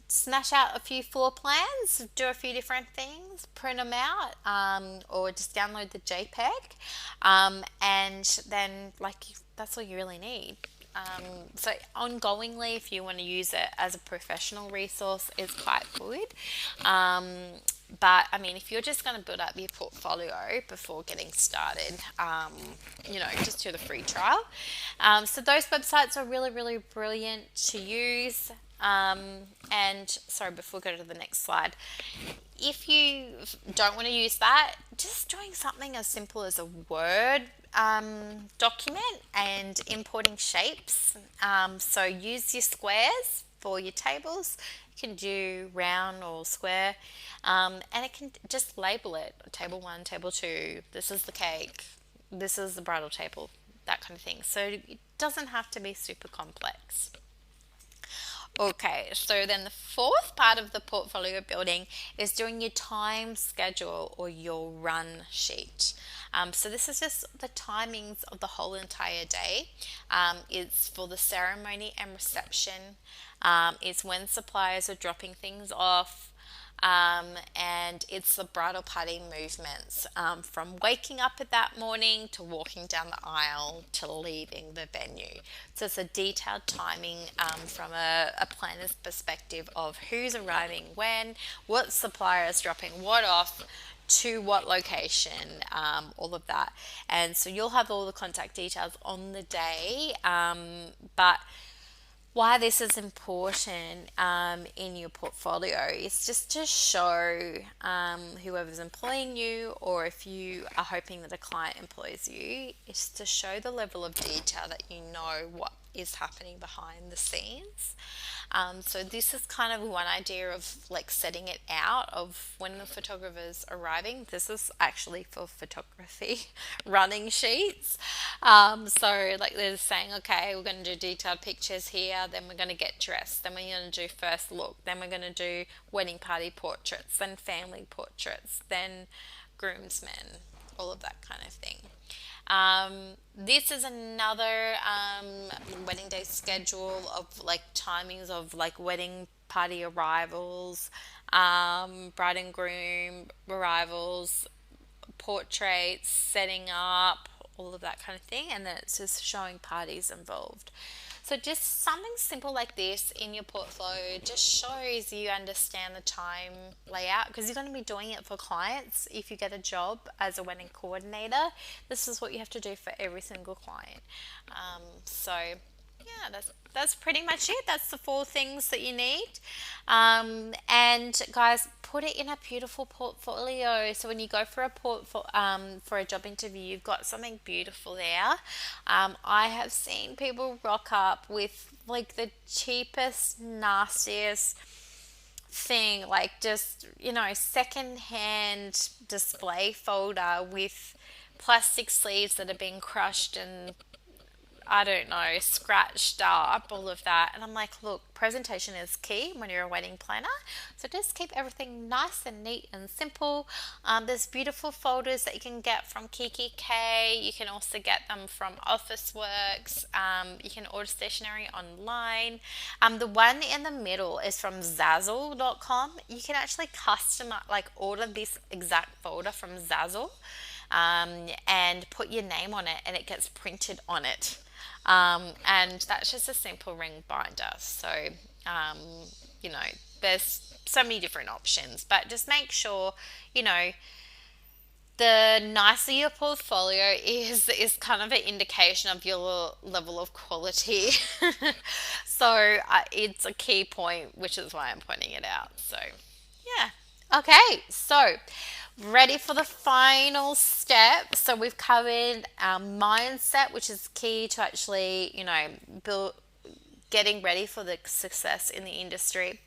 smash out a few floor plans, do a few different things, print them out, or just download the JPEG, and then that's all you really need. So ongoingly, if you want to use it as a professional resource, is quite good. But I mean, if you're just going to build up your portfolio before getting started, just do the free trial. So those websites are really, really brilliant to use. And sorry, before we go to the next slide, if you don't want to use that, just doing something as simple as a Word document and importing shapes. So use your squares for your tables. You can do round or square, and it can just label it table 1, table 2. This is the cake. This is the bridal table. That kind of thing. So it doesn't have to be super complex. Okay, so then the fourth part of the portfolio building is doing your time schedule or your run sheet. So this is just the timings of the whole entire day. It's for the ceremony and reception. It's when suppliers are dropping things off. And it's the bridal party movements, from waking up at that morning to walking down the aisle to leaving the venue. So it's a detailed timing from a planner's perspective of who's arriving when, what supplier is dropping what off, to what location, all of that. And so you'll have all the contact details on the day, but why this is important in your portfolio is just to show whoever's employing you, or if you are hoping that a client employs you, is to show the level of detail that you know what is happening behind the scenes. So this is kind of one idea of like setting it out of when the photographer's arriving. This is actually for photography running sheets. So like they're saying, okay, we're going to do detailed pictures here, then we're going to get dressed, then we're going to do first look, then we're going to do wedding party portraits, then family portraits, then groomsmen, all of that kind of thing. This is another wedding day schedule of like timings of like wedding party arrivals, bride and groom arrivals, portraits, setting up, all of that kind of thing, and then it's just showing parties involved. So just something simple like this in your portfolio just shows you understand the time layout, because you're going to be doing it for clients. If you get a job as a wedding coordinator, this is what you have to do for every single client. So yeah, that's pretty much it. That's the four things that you need. And guys, put it in a beautiful portfolio. So when you go for a for a job interview, you've got something beautiful there. I have seen people rock up with like the cheapest, nastiest thing, like just second hand display folder with plastic sleeves that have been crushed and I don't know, scratched up, all of that. And I'm like, look, presentation is key when you're a wedding planner. So just keep everything nice and neat and simple. There's beautiful folders that you can get from Kiki K. You can also get them from Officeworks. You can order stationery online. The one in the middle is from Zazzle.com. You can actually customize, like order this exact folder from Zazzle. And put your name on it and it gets printed on it. And that's just a simple ring binder. So, um, you know, there's so many different options, but just make sure, the nicer your portfolio is kind of an indication of your level of quality. So it's a key point, which is why I'm pointing it out. So, yeah. Okay, so ready for the final step. So we've covered our mindset, which is key to actually, build, getting ready for the success in the industry,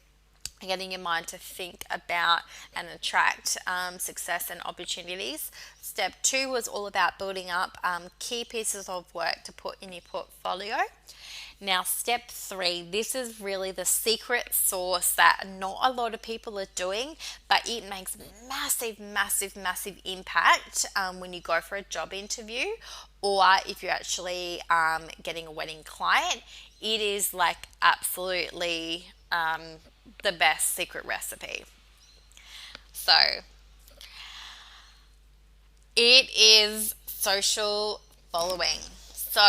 getting your mind to think about and attract success and opportunities. Step 2 was all about building up key pieces of work to put in your portfolio. Now, step 3, this is really the secret sauce that not a lot of people are doing, but it makes massive, massive, massive impact when you go for a job interview, or if you're actually getting a wedding client. It is like absolutely the best secret recipe. So, it is social following. So,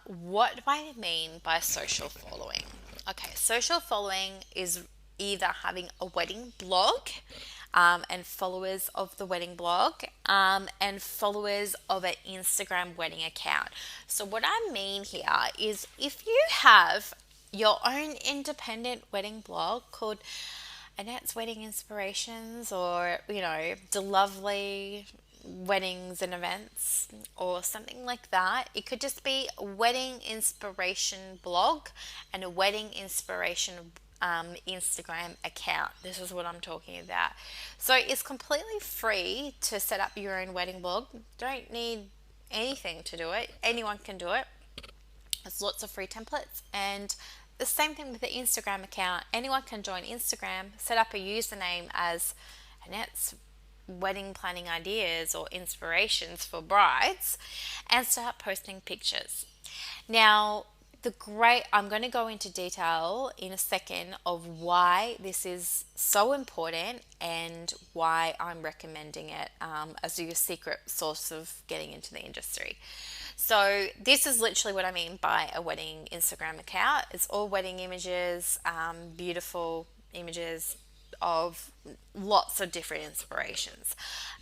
what do I mean by social following? Okay, social following is either having a wedding blog and followers of the wedding blog and followers of an Instagram wedding account. So, what I mean here is if you have your own independent wedding blog called Annette's Wedding Inspirations, or the lovely weddings and events, or something like that. It could just be a wedding inspiration blog and a wedding inspiration Instagram account. This is what I'm talking about. So it's completely free to set up your own wedding blog. Don't need anything to do it. Anyone can do it. There's lots of free templates, and the same thing with the Instagram account. Anyone can join Instagram, set up a username as Annette's Wedding Planning Ideas or Inspirations for Brides, and start posting pictures. Now, I'm going to go into detail in a second of why this is so important and why I'm recommending it as your secret source of getting into the industry. So this is literally what I mean by a wedding Instagram account. It's all wedding images, beautiful images of lots of different inspirations.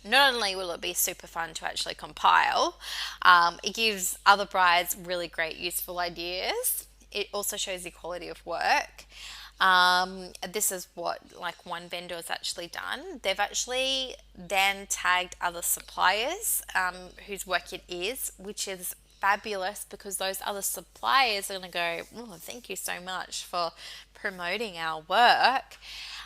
Not only will it be super fun to actually compile, it gives other brides really great useful ideas. It also shows the quality of work. This is what like one vendor has actually done. They've actually then tagged other suppliers whose work it is, which is fabulous because those other suppliers are going to go, oh, thank you so much for promoting our work.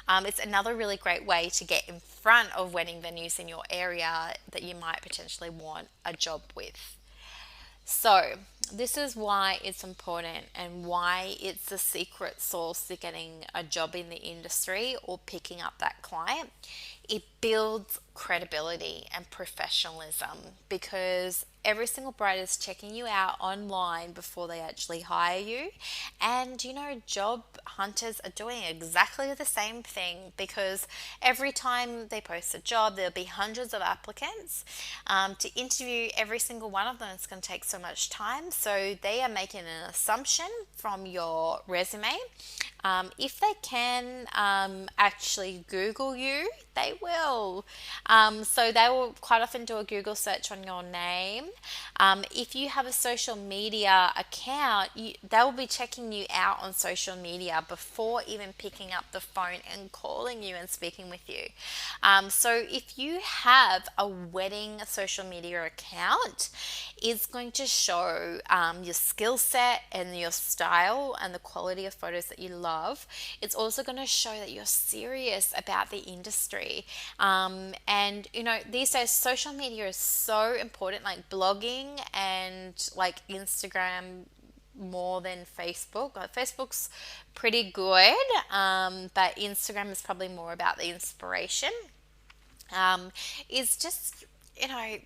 It's another really great way to get in front of wedding venues in your area that you might potentially want a job with. So this is why it's important and why it's the secret sauce to getting a job in the industry or picking up that client. It builds credibility and professionalism because every single bride is checking you out online before they actually hire you. And job hunters are doing exactly the same thing, because every time they post a job, there'll be hundreds of applicants. To interview every single one of them, it's going to take so much time. So they are making an assumption from your resume. If they can actually Google you, they will. So they will quite often do a Google search on your name. If you have a social media account, they will be checking you out on social media before even picking up the phone and calling you and speaking with you. So if you have a wedding social media account, it's going to show your skill set and your style and the quality of photos that you love. It's also going to show that you're serious about the industry. And these days social media is so important, like blogging and like Instagram more than Facebook. Facebook's pretty good, but Instagram is probably more about the inspiration. Is just, you know,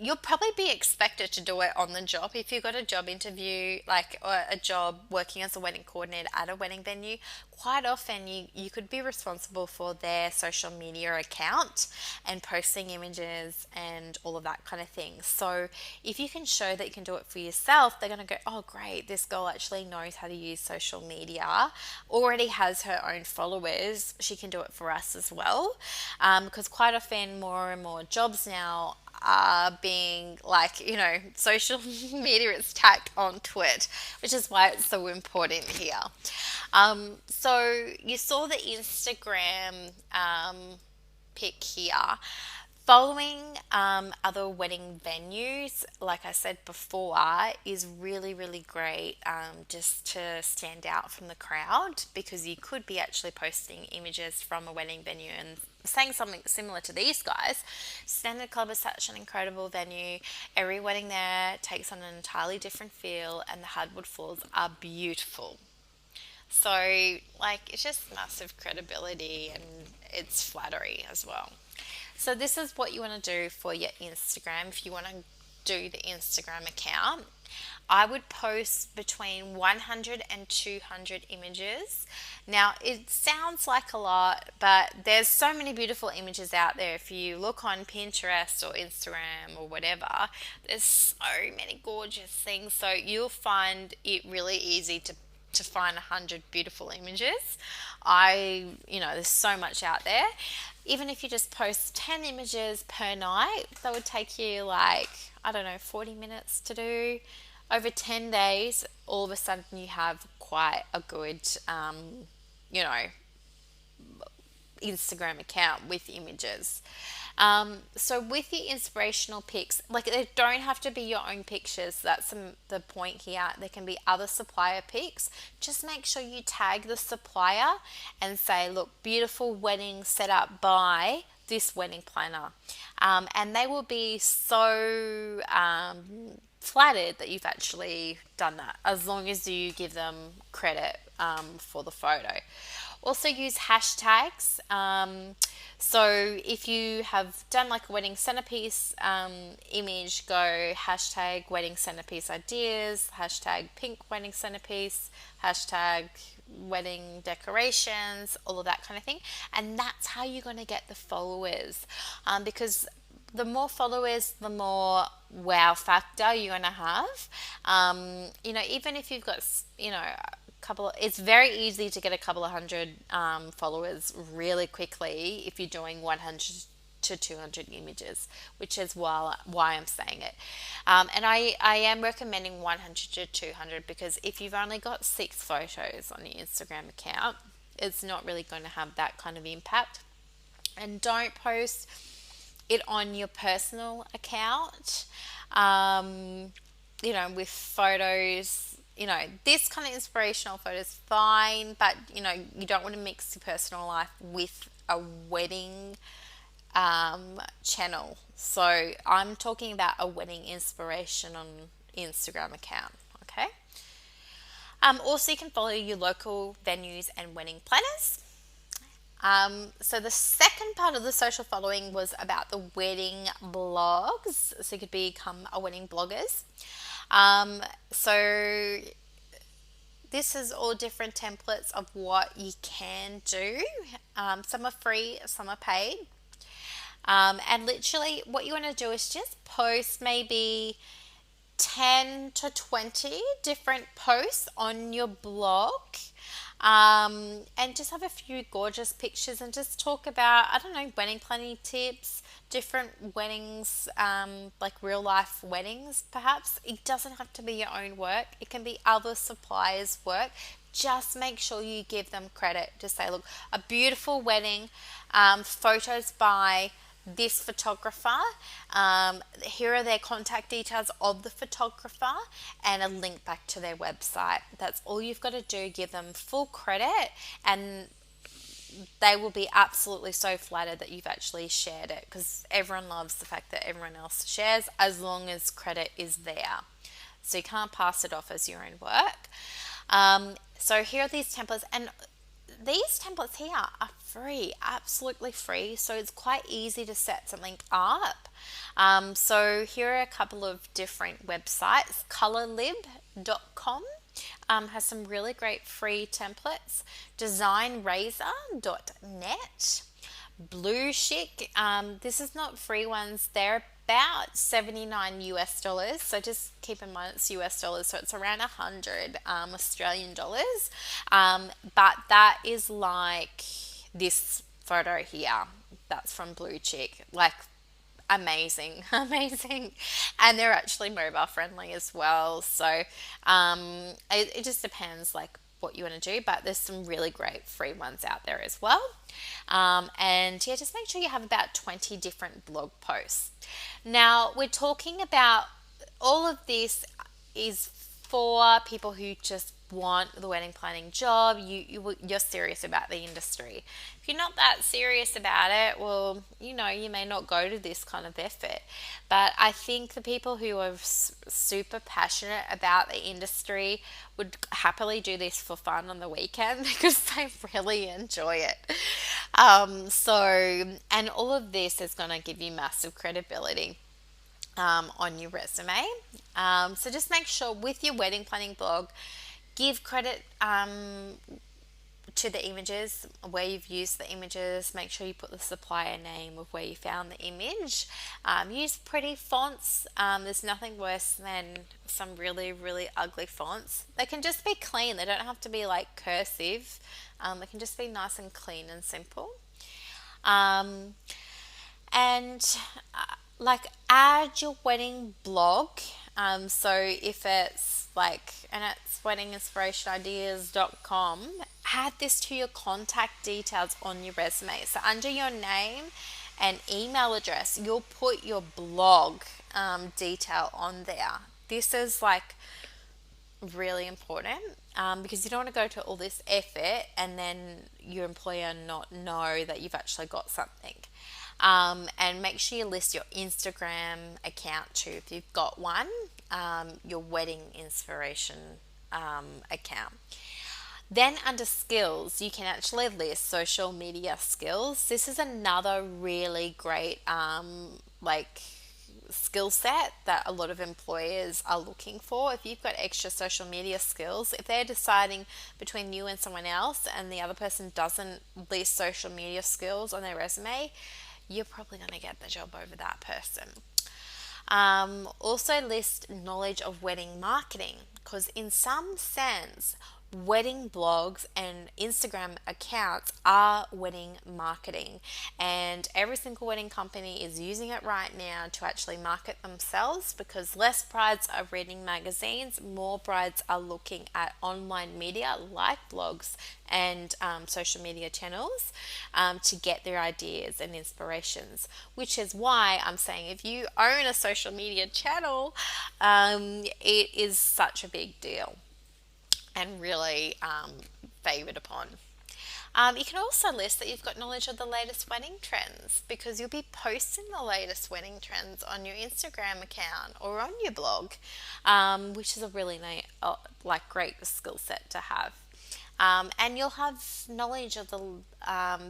you'll probably be expected to do it on the job. If you've got a job interview, like, or a job working as a wedding coordinator at a wedding venue, quite often you could be responsible for their social media account and posting images and all of that kind of thing. So if you can show that you can do it for yourself, they're going to go, oh great, this girl actually knows how to use social media, already has her own followers, she can do it for us as well. Because quite often more and more jobs now are being, like, social media is tacked onto it, which is why it's so important here. So you saw the Instagram pic here. Following other wedding venues, like I said before, is really, really great, just to stand out from the crowd, because you could be actually posting images from a wedding venue and saying something similar to these guys. Standard Club is such an incredible venue. Every wedding there takes on an entirely different feel, and the hardwood floors are beautiful. So, like, it's just massive credibility, and it's flattery as well. So this is what you want to do for your Instagram. If you want to do the Instagram account, I would post between 100 and 200 images. Now, it sounds like a lot, but there's so many beautiful images out there. If you look on Pinterest or Instagram or whatever, there's so many gorgeous things. So you'll find it really easy to find 100 beautiful images. There's so much out there. Even if you just post 10 images per night, that would take you, like, 40 minutes to do. Over 10 days, all of a sudden you have quite a good, Instagram account with images. So with the inspirational pics, like, they don't have to be your own pictures. That's the point here. There can be other supplier pics. Just make sure you tag the supplier and say, look, beautiful wedding set up by this wedding planner. And they will be so flattered that you've actually done that, as long as you give them credit for the photo. Also use hashtags. So if you have done like a wedding centerpiece image, go hashtag wedding centerpiece ideas, hashtag pink wedding centerpiece, hashtag wedding decorations, all of that kind of thing. And that's how you're going to get the followers, because the more followers, the more wow factor you're going to have. Even if you've got, it's very easy to get a couple of hundred followers really quickly if you're doing 100 to 200 images, which is why I'm saying it. And I am recommending 100 to 200, because if you've only got 6 photos on your Instagram account, it's not really going to have that kind of impact. And don't post it on your personal account, with photos. This kind of inspirational photo is fine, but you don't want to mix your personal life with a wedding channel. So I'm talking about a wedding inspiration on Instagram account. Okay. Also, you can follow your local venues and wedding planners. So the second part of the social following was about the wedding blogs. So you could become a wedding bloggers. So this is all different templates of what you can do. Some are free, some are paid. And literally, what you want to do is just post maybe 10 to 20 different posts on your blog, and just have a few gorgeous pictures and just talk about, I don't know, wedding planning tips, different weddings, like real life weddings perhaps. It doesn't have to be your own work, it can be other suppliers' work. Just make sure you give them credit to say, look, a beautiful wedding, photos by this photographer. Here are their contact details of the photographer and a link back to their website. That's all you've got to do. Give them full credit, and they will be absolutely so flattered that you've actually shared it, because everyone loves the fact that everyone else shares as long as credit is there. So you can't pass it off as your own work. So here are these templates, and these templates here are free, absolutely free. So it's quite easy to set something up. So here are a couple of different websites. Colorlib.com has some really great free templates. Designrazor.net. Blue Chic. This is not free ones. They're about $79 US. So just keep in mind it's US dollars, so it's around 100 Australian dollars. But that is like this photo here. That's from Blue Chic. Like, amazing, amazing. And they're actually mobile friendly as well. So it just depends like what you want to do, but there's some really great free ones out there as well. And yeah, just make sure you have about 20 different blog posts. Now, we're talking about all of this is for people who just want the wedding planning job. You're serious about the industry. If you're not that serious about it, well, you may not go to this kind of effort. But I think the people who are super passionate about the industry would happily do this for fun on the weekend because they really enjoy it. And all of this is going to give you massive credibility on your resume. So just make sure with your wedding planning blog, give credit to the images, where you've used the images. Make sure you put the supplier name of where you found the image. Use pretty fonts. There's nothing worse than some really, really ugly fonts. They can just be clean. They don't have to be like cursive. They can just be nice and clean and simple. And like, add your wedding blog. So if it's like, and it's weddinginspirationideas.com, add this to your contact details on your resume. So under your name and email address, you'll put your blog detail on there. This is like really important, because you don't want to go to all this effort and then your employer not know that you've actually got something. And make sure you list your Instagram account too, if you've got one, your wedding inspiration account. Then under skills, you can actually list social media skills. This is another really great skill set that a lot of employers are looking for. If you've got extra social media skills, if they're deciding between you and someone else and the other person doesn't list social media skills on their resume, you're probably going to get the job over that person. Also list knowledge of wedding marketing, because in some sense, wedding blogs and Instagram accounts are wedding marketing, and every single wedding company is using it right now to actually market themselves, because less brides are reading magazines, more brides are looking at online media like blogs and social media channels to get their ideas and inspirations, which is why I'm saying if you own a social media channel, it is such a big deal and really favoured upon. You can also list that you've got knowledge of the latest wedding trends, because you'll be posting the latest wedding trends on your Instagram account or on your blog, which is a really great skill set to have. And you'll have knowledge of the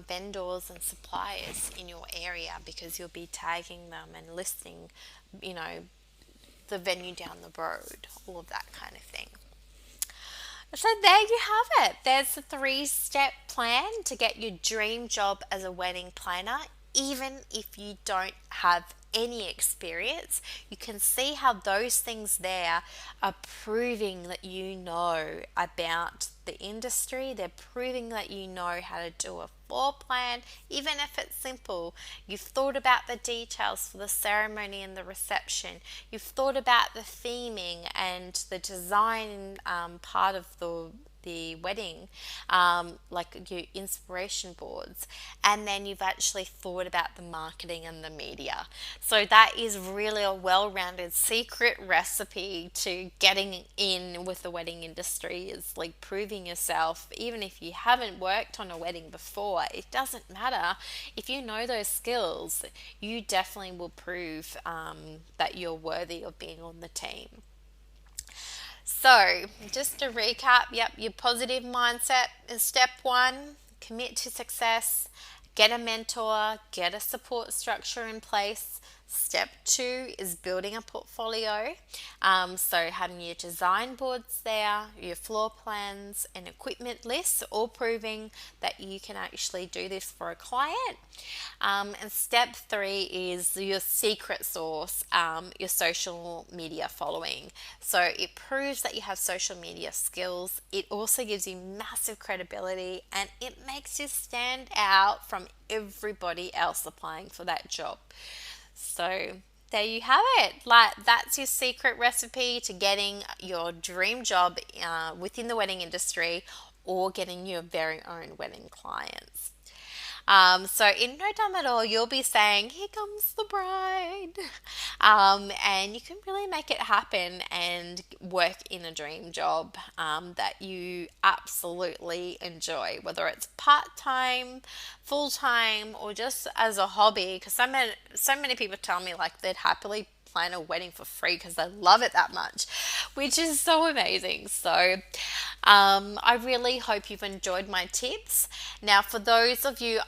vendors and suppliers in your area, because you'll be tagging them and listing, the venue down the road, all of that kind of thing. So there you have it. There's a 3-step plan to get your dream job as a wedding planner. Even if you don't have any experience, you can see how those things there are proving that you know about the industry. They're proving that you know how to do a floor plan, even if it's simple. You've thought about the details for the ceremony and the reception. You've thought about the theming and the design part of the wedding, like your inspiration boards, and then you've actually thought about the marketing and the media. So that is really a well-rounded secret recipe to getting in with the wedding industry. Is like proving yourself. Even if you haven't worked on a wedding before, it doesn't matter. If you know those skills, you definitely will prove that you're worthy of being on the team. So, just to recap, yep, your positive mindset is step one: commit to success, get a mentor, get a support structure in place. Step two is building a portfolio. So, having your design boards there, your floor plans, and equipment lists, all proving that you can actually do this for a client. And step three is your secret sauce, your social media following. So it proves that you have social media skills. It also gives you massive credibility and it makes you stand out from everybody else applying for that job. So there you have it. Like that's your secret recipe to getting your dream job within the wedding industry or getting your very own wedding clients. So in no time at all, you'll be saying, "Here comes the bride," and you can really make it happen and work in a dream job that you absolutely enjoy, whether it's part time, full time, or just as a hobby. Because so many people tell me like they'd happily plan a wedding for free because they love it that much, which is so amazing. So, I really hope you've enjoyed my tips. Now, for those of you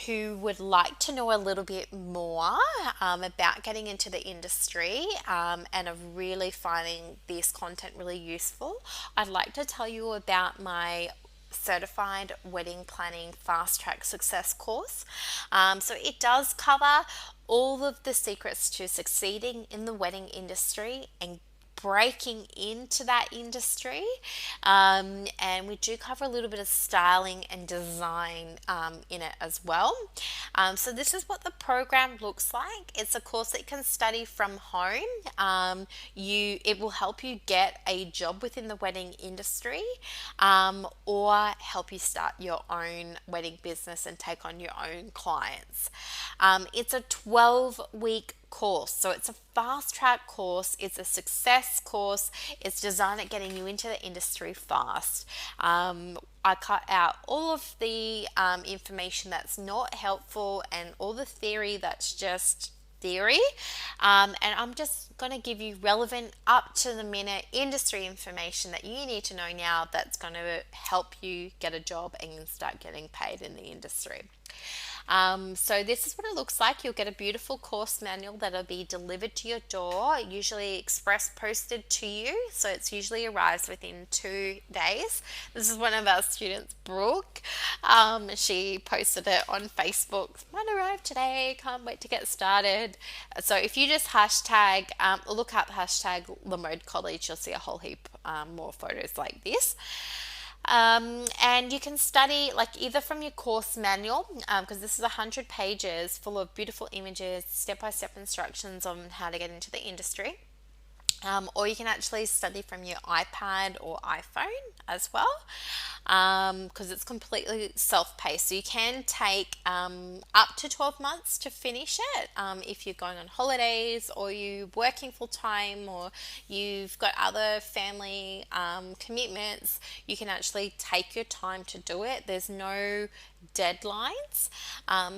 who would like to know a little bit more about getting into the industry and are really finding this content really useful, I'd like to tell you about my certified wedding planning fast track success course. So it does cover all of the secrets to succeeding in the wedding industry and breaking into that industry. And we do cover a little bit of styling and design in it as well. So this is what the program looks like. It's a course that you can study from home. It will help you get a job within the wedding industry, or help you start your own wedding business and take on your own clients. It's a 12-week course. So it's a fast track course, it's a success course, it's designed at getting you into the industry fast. I cut out all of the information that's not helpful and all the theory that's just theory. And I'm just going to give you relevant, up to the minute industry information that you need to know now that's going to help you get a job and start getting paid in the industry. So this is what it looks like. You'll get a beautiful course manual that'll be delivered to your door, usually express posted to you. So it's usually arrives within 2 days. This is one of our students, Brooke. She posted it on Facebook. Might arrive today. Can't wait to get started. So if you just look up hashtag Lamode College, you'll see a whole heap more photos like this. And you can study like either from your course manual, because this is 100 pages full of beautiful images, step-by-step instructions on how to get into the industry. Or you can actually study from your iPad or iPhone as well, because it's completely self-paced. So you can take up to 12 months to finish it if you're going on holidays or you're working full-time or you've got other family commitments. You can actually take your time to do it. There's no deadlines.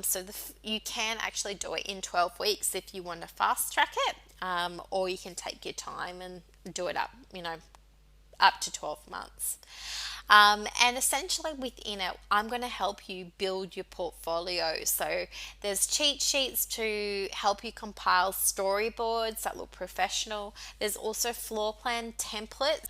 So you can actually do it in 12 weeks if you want to fast track it. Or you can take your time and do it up, up to 12 months. And essentially within it, I'm going to help you build your portfolio. So there's cheat sheets to help you compile storyboards that look professional. There's also floor plan templates,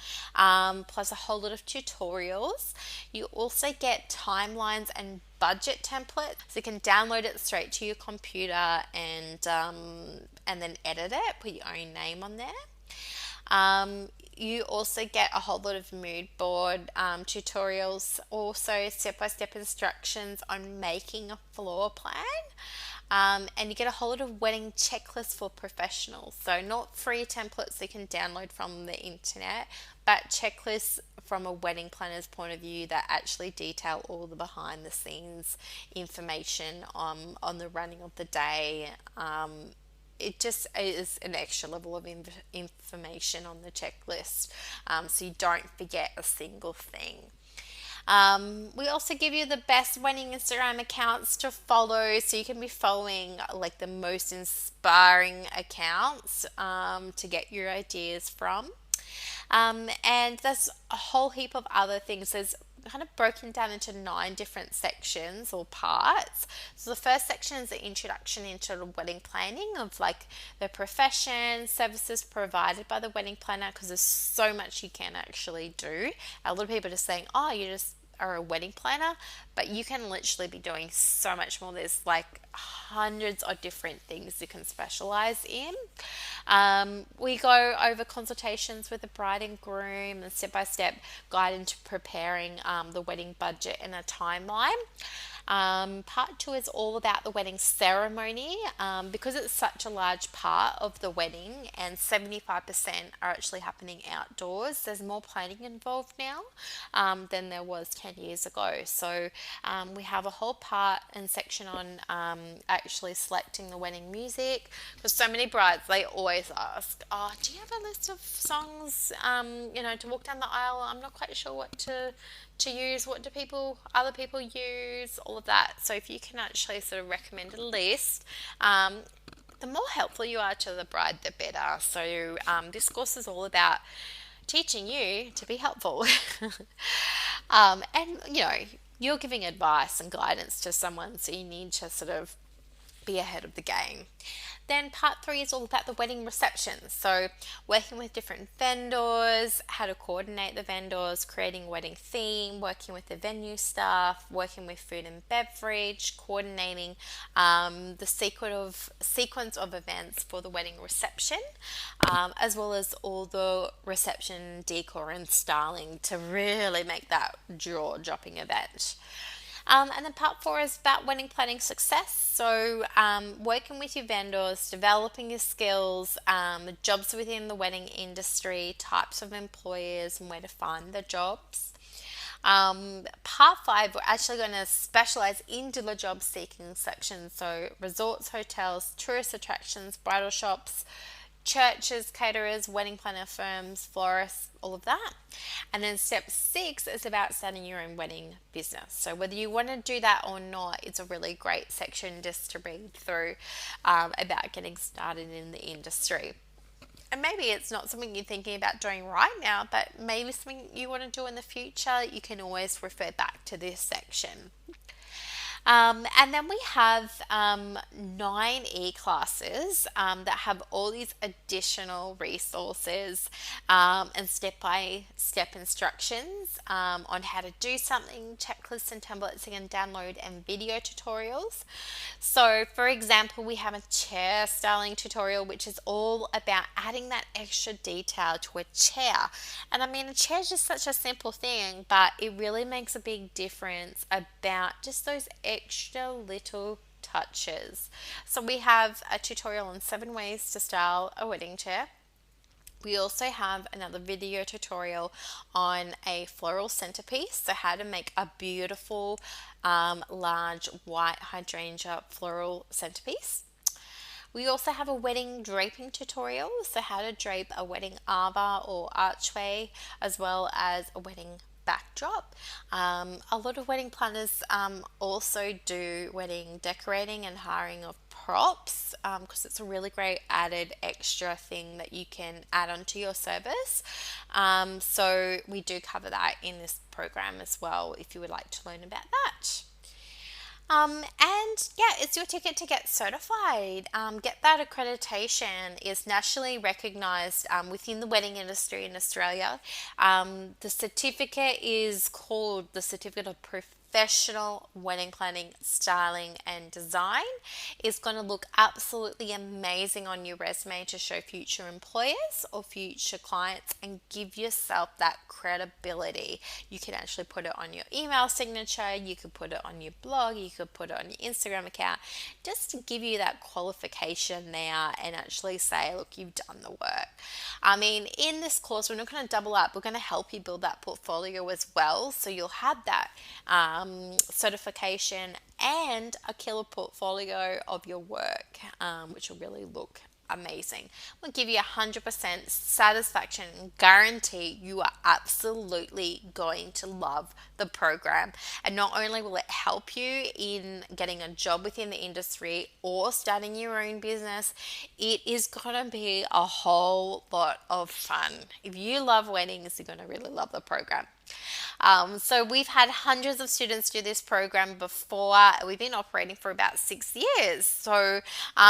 plus a whole lot of tutorials. You also get timelines and budget template, so you can download it straight to your computer and then edit it, put your own name on there. You also get a whole lot of mood board tutorials, also step-by-step instructions on making a floor plan. And you get a whole lot of wedding checklists for professionals. So not free templates you can download from the internet, but checklists from a wedding planner's point of view that actually detail all the behind the scenes information on the running of the day. It just is an extra level of information on the checklist, so you don't forget a single thing. We also give you the best wedding Instagram accounts to follow, so you can be following like the most inspiring accounts to get your ideas from. And there's a whole heap of other things. There's kind of broken down into 9 different sections or parts. So the first section is the introduction into the wedding planning of like the profession, services provided by the wedding planner, because there's so much you can actually do. A lot of people are just saying, oh, you just are a wedding planner, but you can literally be doing so much more. There's like hundreds of different things you can specialize in. We go over consultations with the bride and groom and step-by-step guide into preparing the wedding budget and a timeline. Part 2 is all about the wedding ceremony, because it's such a large part of the wedding and 75% are actually happening outdoors. There's more planning involved now than there was 10 years ago. So we have a whole part and section on actually selecting the wedding music, because so many brides, they always ask, oh, do you have a list of songs to walk down the aisle? I'm not quite sure what to use. What do other people use, all of that. So if you can actually sort of recommend a list, the more helpful you are to the bride, the better. So this course is all about teaching you to be helpful. And you're giving advice and guidance to someone, so you need to sort of be ahead of the game. Then part 3 is all about the wedding reception. So working with different vendors, how to coordinate the vendors, creating wedding theme, working with the venue staff, working with food and beverage, coordinating the sequence of events for the wedding reception, as well as all the reception decor and styling to really make that jaw-dropping event. And then part 4 is about wedding planning success. So working with your vendors, developing your skills, jobs within the wedding industry, types of employers and where to find the jobs. Part 5, we're actually going to specialize into the job seeking section. So resorts, hotels, tourist attractions, bridal shops, churches, caterers, wedding planner firms, florists, all of that. And then step 6 is about starting your own wedding business. So whether you want to do that or not, it's a really great section just to read through about getting started in the industry. And maybe it's not something you're thinking about doing right now, but maybe something you want to do in the future. You can always refer back to this section. And then we have 9 e-classes that have all these additional resources and step-by-step instructions on how to do something, checklists and templates you can download, and video tutorials. So for example, we have a chair styling tutorial, which is all about adding that extra detail to a chair. And I mean, a chair is just such a simple thing, but it really makes a big difference about just those extra little touches. So we have a tutorial on 7 ways to style a wedding chair. We also have another video tutorial on a floral centerpiece, so how to make a beautiful large white hydrangea floral centerpiece. We also have a wedding draping tutorial, so how to drape a wedding arbor or archway, as well as a wedding backdrop. A lot of wedding planners also do wedding decorating and hiring of props, because it's a really great added extra thing that you can add onto your service. So we do cover that in this program as well if you would like to learn about that. And yeah, it's your ticket to get certified. Get that accreditation is nationally recognized within the wedding industry in Australia. The certificate is called the Certificate of Professional Wedding Planning, Styling and Design. It's going to look absolutely amazing on your resume to show future employers or future clients and give yourself that credibility. You can actually put it on your email signature, you could put it on your blog, you could put it on your Instagram account, just to give you that qualification there and actually say, look, you've done the work. I mean, in this course, we're not going to double up, we're going to help you build that portfolio as well. So you'll have that certification and a killer portfolio of your work, which will really look amazing. We'll give you 100% satisfaction and guarantee you are absolutely going to love the program. And not only will it help you in getting a job within the industry or starting your own business, it is going to be a whole lot of fun. If you love weddings, you're going to really love the program. So we've had hundreds of students do this program before. We've been operating for about 6 years. So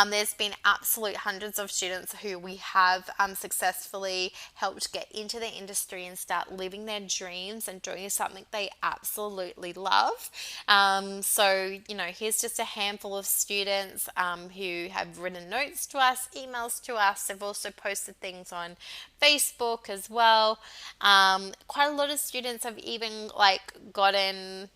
there's been absolute hundreds of students who we have successfully helped get into the industry and start living their dreams and doing something they absolutely love. So, here's just a handful of students who have written notes to us, emails to us. They've also posted things on Facebook as well. Quite a lot of students have even gotten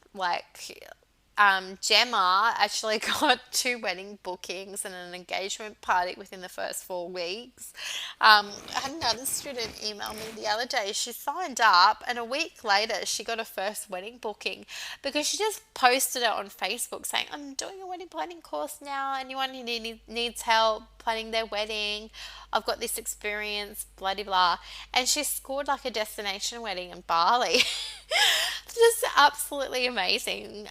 Gemma actually got 2 wedding bookings and an engagement party within the first 4 weeks. I had another student email me the other day. She signed up and a week later she got her first wedding booking because she just posted it on Facebook saying, I'm doing a wedding planning course now. Anyone who needs help planning their wedding, I've got this experience, blah, blah, blah. And she scored a destination wedding in Bali. Just absolutely amazing.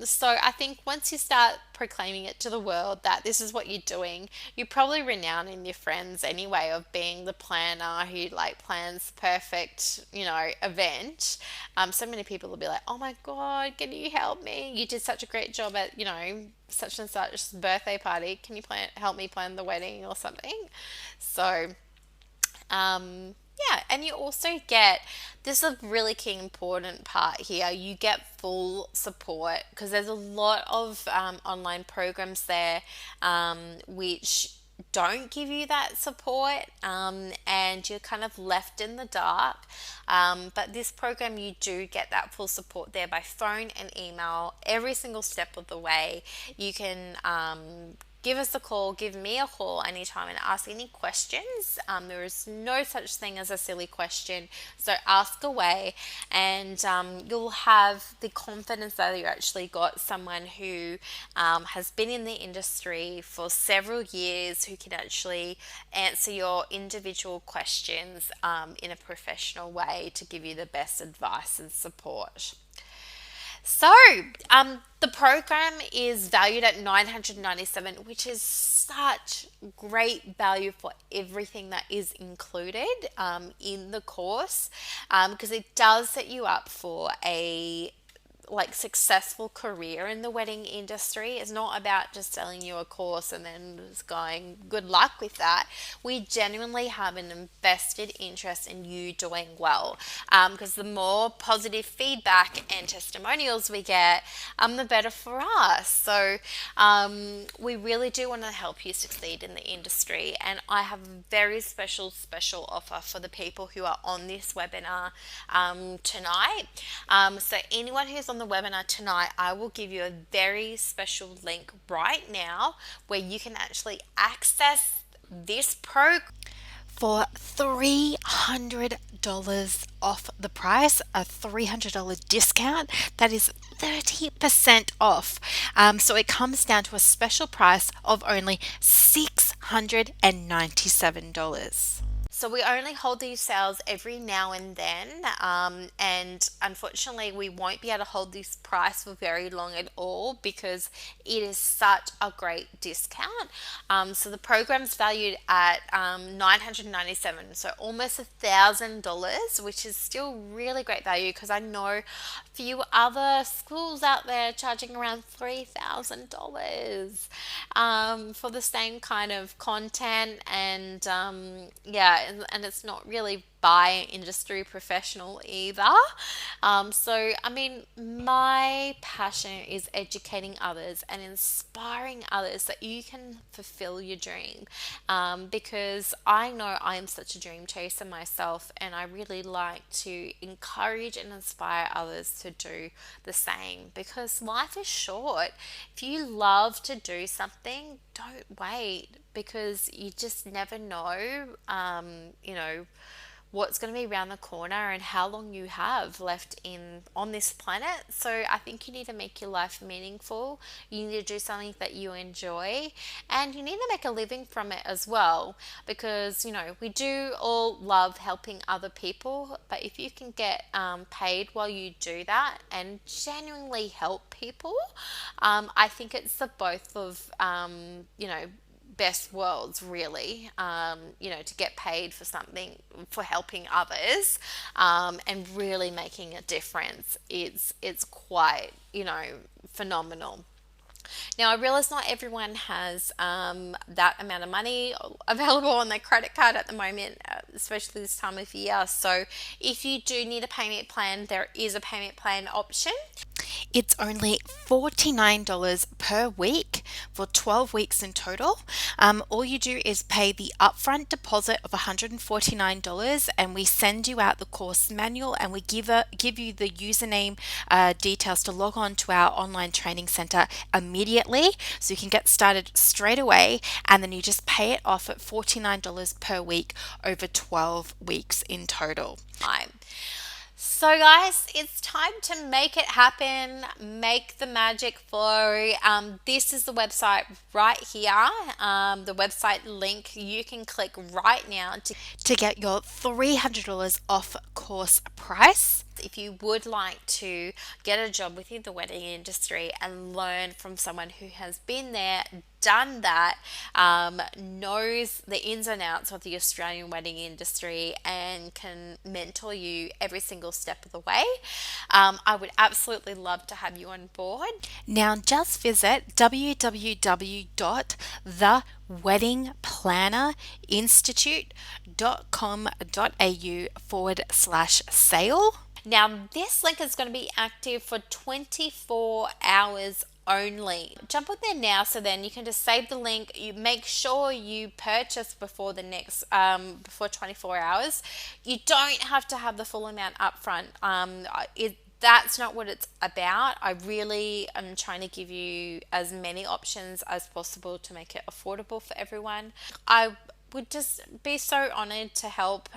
So I think once you start proclaiming it to the world that this is what you're doing, you're probably renowned in your friends anyway of being the planner who plans the perfect, event. So many people will be like, oh my God, can you help me? You did such a great job at, such and such birthday party. Can you help me plan the wedding or something? So, yeah, and you also get, this is a really key important part here, you get full support because there's a lot of online programs there which don't give you that support and you're kind of left in the dark. But this program, you do get that full support there by phone and email every single step of the way. You can give us a call, give me a call anytime and ask any questions. There is no such thing as a silly question, so ask away and you'll have the confidence that you actually got someone who has been in the industry for several years who can actually answer your individual questions in a professional way to give you the best advice and support. So, the program is valued at $997, which is such great value for everything that is included in the course, because it does set you up for a successful career in the wedding industry. It's not about just selling you a course and then just going good luck with that. We genuinely have an invested interest in you doing well, because the more positive feedback and testimonials we get, the better for us. So we really do want to help you succeed in the industry, and I have a very special offer for the people who are on this webinar tonight. So anyone who's on the webinar tonight, I will give you a very special link right now where you can actually access this program for $300 off the price, a $300 discount. That is 30% off. So it comes down to a special price of only $697. So we only hold these sales every now and then, and unfortunately, we won't be able to hold this price for very long at all because it is such a great discount. So the program's valued at $997, so almost $1,000, which is still really great value because I know a few other schools out there charging around $3,000 for the same kind of content, and yeah, and it's not really by industry professional either. So, I mean, my passion is educating others and inspiring others that you can fulfill your dream. Because I know I am such a dream chaser myself, and I really like to encourage and inspire others to do the same because life is short. If you love to do something, don't wait because you just never know, what's going to be around the corner and how long you have left in on this planet. So I think you need to make your life meaningful. You need to do something that you enjoy, and you need to make a living from it as well, because we do all love helping other people, but if you can get paid while you do that and genuinely help people, I think it's the both of best worlds, really. To get paid for something, for helping others, and really making a difference, it's quite phenomenal. Now, I realize not everyone has that amount of money available on their credit card at the moment, especially this time of year. So if you do need a payment plan, there is a payment plan option. It's only $49 per week for 12 weeks in total. All you do is pay the upfront deposit of $149, and we send you out the course manual, and we give you the username details to log on to our online training center immediately, so you can get started straight away, and then you just pay it off at $49 per week over 12 weeks in total. So, guys, it's time to make it happen, make the magic flow. This is the website right here, the website link. You can click right now to get your $300 off course price. If you would like to get a job within the wedding industry and learn from someone who has been there, done that, knows the ins and outs of the Australian wedding industry, and can mentor you every single step of the way, I would absolutely love to have you on board. Now, just visit www.theweddingplannerinstitute.com.au/sale. Now, this link is going to be active for 24 hours only. Jump on there now, so then you can just save the link. You make sure you purchase before the next before 24 hours. You don't have to have the full amount up front. That's not what it's about. I really am trying to give you as many options as possible to make it affordable for everyone. I would just be so honored to help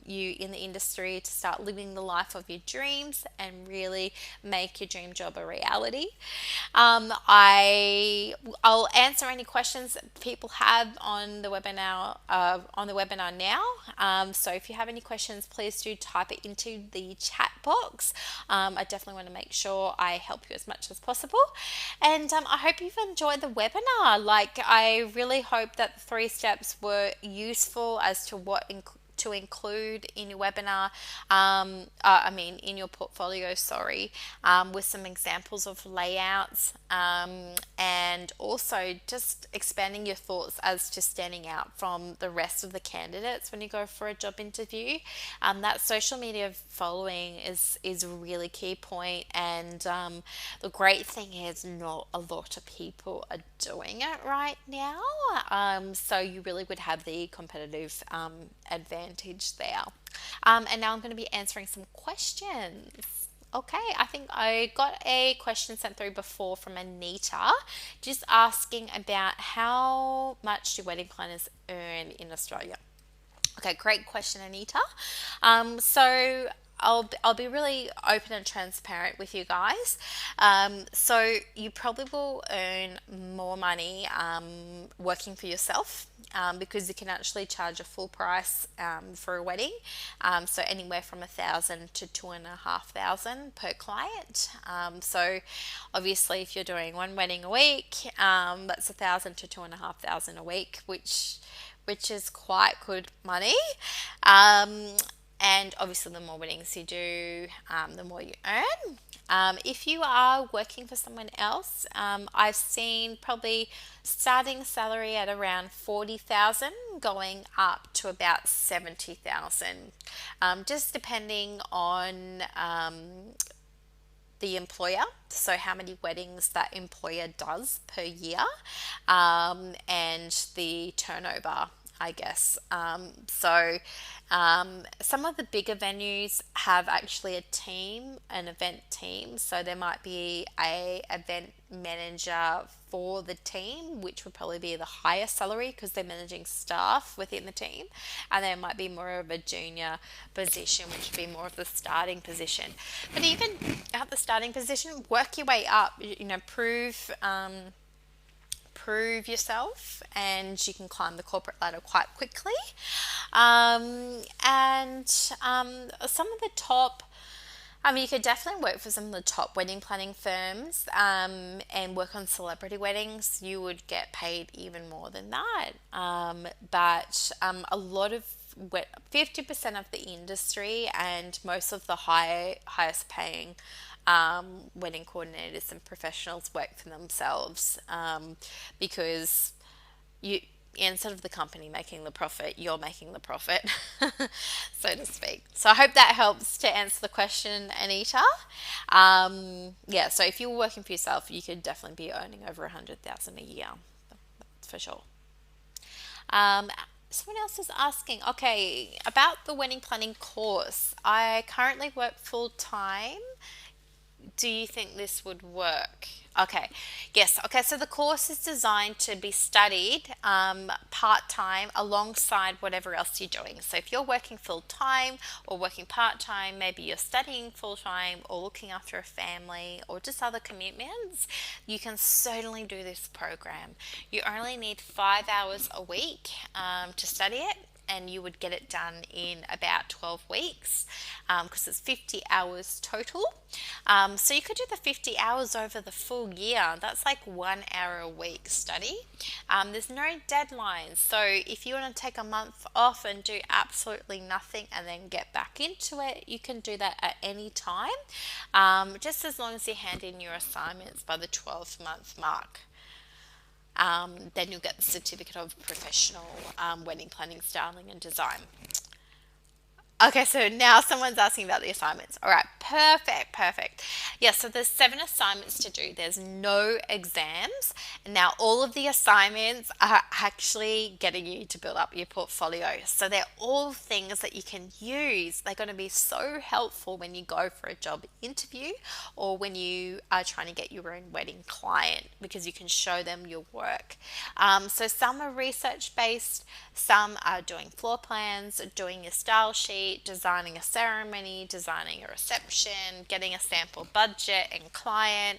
you in the industry to start living the life of your dreams and really make your dream job a reality. I'll answer any questions that people have on the webinar now. So if you have any questions, please do type it into the chat box. I definitely want to make sure I help you as much as possible. And I hope you've enjoyed the webinar. I really hope that the 3 steps were useful as to what to include in your webinar, in your portfolio, with some examples of layouts, and also just expanding your thoughts as to standing out from the rest of the candidates when you go for a job interview. That social media following is a really key point, and the great thing is not a lot of people are doing it right now, so you really would have the competitive advantage there. And now I'm going to be answering some questions. Okay, I think I got a question sent through before from Anita, just asking about how much do wedding planners earn in Australia. Okay, great question, Anita. So I'll be really open and transparent with you guys. So you probably will earn more money working for yourself, because you can actually charge a full price for a wedding. So anywhere from 1,000 to 2,500 per client. So obviously, if you're doing one wedding a week, that's 1,000 to 2,500 a week, which is quite good money. Um, and obviously, the more weddings you do, the more you earn. If you are working for someone else, I've seen probably starting salary at around 40,000 going up to about 70,000, just depending on the employer, so how many weddings that employer does per year, and the turnover, I guess. Some of the bigger venues have actually a team, an event team. So there might be a event manager for the team, which would probably be the higher salary because they're managing staff within the team. And there might be more of a junior position, which would be more of the starting position. But even at the starting position, work your way up. Prove yourself, and you can climb the corporate ladder quite quickly. And some of the top, you could definitely work for some of the top wedding planning firms, and work on celebrity weddings. You would get paid even more than that. But a lot of 50% of the industry and most of the highest paying wedding coordinators and professionals work for themselves, because you, instead of the company making the profit, you're making the profit, so to speak. So I hope that helps to answer the question, Anita. Yeah, so if you're working for yourself, you could definitely be earning over 100,000 a year, that's for sure. Someone else is asking, okay, about the wedding planning course. I currently work full time. Do you think this would work? Okay, yes. Okay, so the course is designed to be studied part time alongside whatever else you're doing. So if you're working full time or working part time, maybe you're studying full time or looking after a family or just other commitments, you can certainly do this program. You only need 5 hours a week to study it, and you would get it done in about 12 weeks, because it's 50 hours total. So you could do the 50 hours over the full year. That's like 1 hour a week study. There's no deadlines. So if you want to take a month off and do absolutely nothing and then get back into it, you can do that at any time, just as long as you hand in your assignments by the 12-month mark. Then you'll get the certificate of professional wedding planning, styling, and design. Okay, so now someone's asking about the assignments. All right, perfect. Yeah, so there's 7 assignments to do. There's no exams. Now, all of the assignments are actually getting you to build up your portfolio. So they're all things that you can use. They're going to be so helpful when you go for a job interview or when you are trying to get your own wedding client, because you can show them your work. So some are research based, some are doing floor plans, doing your style sheet, designing a ceremony, designing a reception, getting a sample budget and client.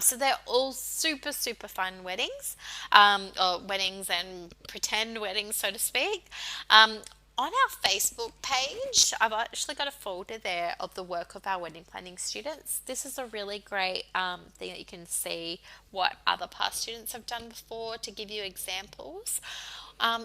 So they're all super fun weddings, or weddings and pretend weddings, so to speak. On our Facebook page, I've actually got a folder there of the work of our wedding planning students. This is a really great thing that you can see what other past students have done before to give you examples.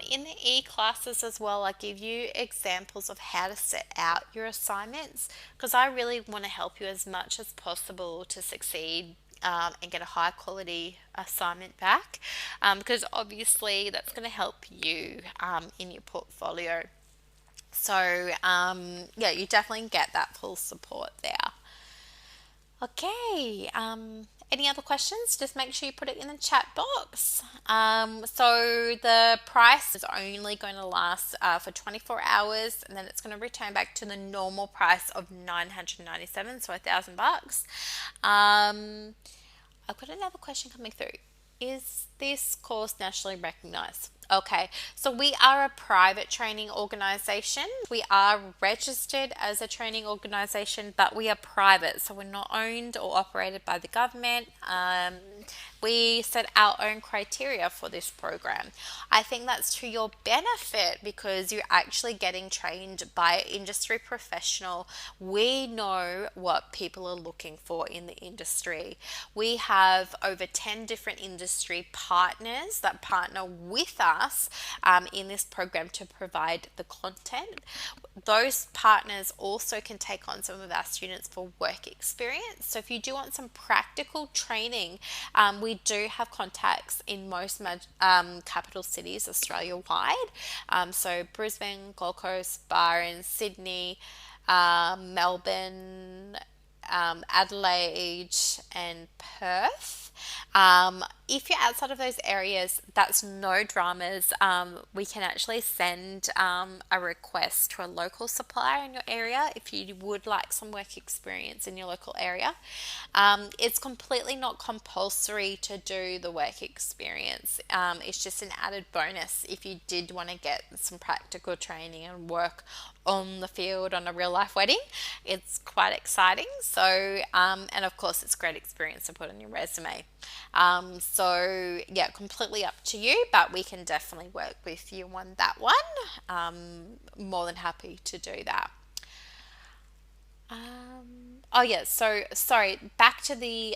In the e-classes as well, I give you examples of how to set out your assignments, because I really want to help you as much as possible to succeed and get a high quality assignment back, because obviously that's going to help you in your portfolio. So yeah, you definitely get that full support there. Okay, any other questions? Just make sure you put it in the chat box. So the price is only going to last for 24 hours, and then it's going to return back to the normal price of $997, so $1,000. I've got another question coming through. Is this course nationally recognized? Okay, so we are a private training organization. We are registered as a training organization, but we are private, so we're not owned or operated by the government. We set our own criteria for this program. I think that's to your benefit because you're actually getting trained by an industry professional. We know what people are looking for in the industry. We have over 10 different industry partners that partner with us in this program to provide the content. Those partners also can take on some of our students for work experience. So if you do want some practical training, we do have contacts in most capital cities Australia-wide. So Brisbane, Gold Coast, Byron, Sydney, Melbourne, Adelaide, and Perth. If you're outside of those areas, that's no dramas. We can actually send a request to a local supplier in your area if you would like some work experience in your local area. It's completely not compulsory to do the work experience. It's just an added bonus if you did want to get some practical training and work on the field on a real life wedding. It's quite exciting. So, and of course, it's great experience to put on your resume. So yeah, completely up to you, but we can definitely work with you on that one. More than happy to do that. Oh yeah, so sorry, back to the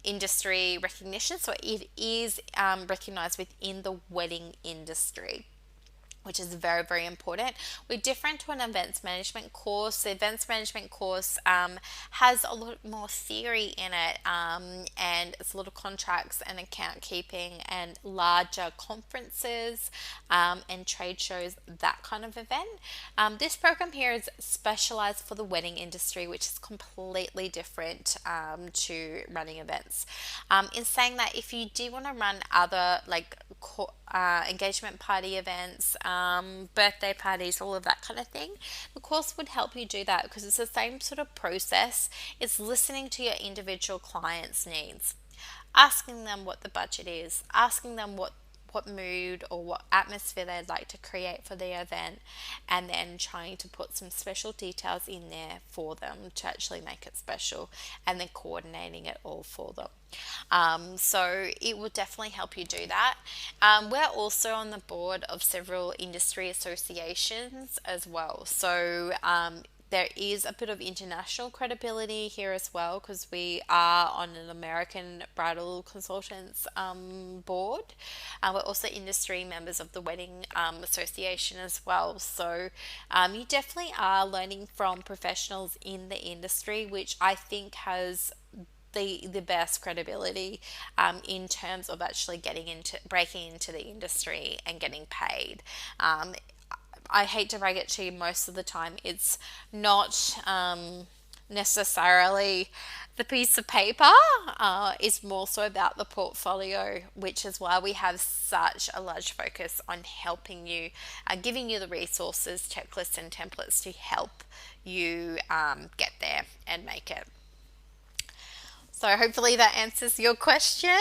industry recognition. So it is recognized within the wedding industry, which is very, very important. We're different to an events management course. The events management course has a lot more theory in it, and it's a lot of contracts and account keeping and larger conferences and trade shows, that kind of event. This program here is specialized for the wedding industry, which is completely different to running events. In saying that, if you do want to run other like engagement party events, birthday parties, all of that kind of thing, the course would help you do that because it's the same sort of process. It's listening to your individual clients' needs, asking them what the budget is, asking them what mood or what atmosphere they'd like to create for the event, and then trying to put some special details in there for them to actually make it special, and then coordinating it all for them. So it will definitely help you do that. We're also on the board of several industry associations as well. So there is a bit of international credibility here as well because we are on an American Bridal Consultants board. We're also industry members of the Wedding Association as well. So you definitely are learning from professionals in the industry, which I think has the best credibility in terms of actually breaking into the industry and getting paid. I hate to break it to you, most of the time it's not necessarily the piece of paper. It's more so about the portfolio, which is why we have such a large focus on helping you, giving you the resources, checklists and templates to help you get there and make it. So hopefully that answers your question.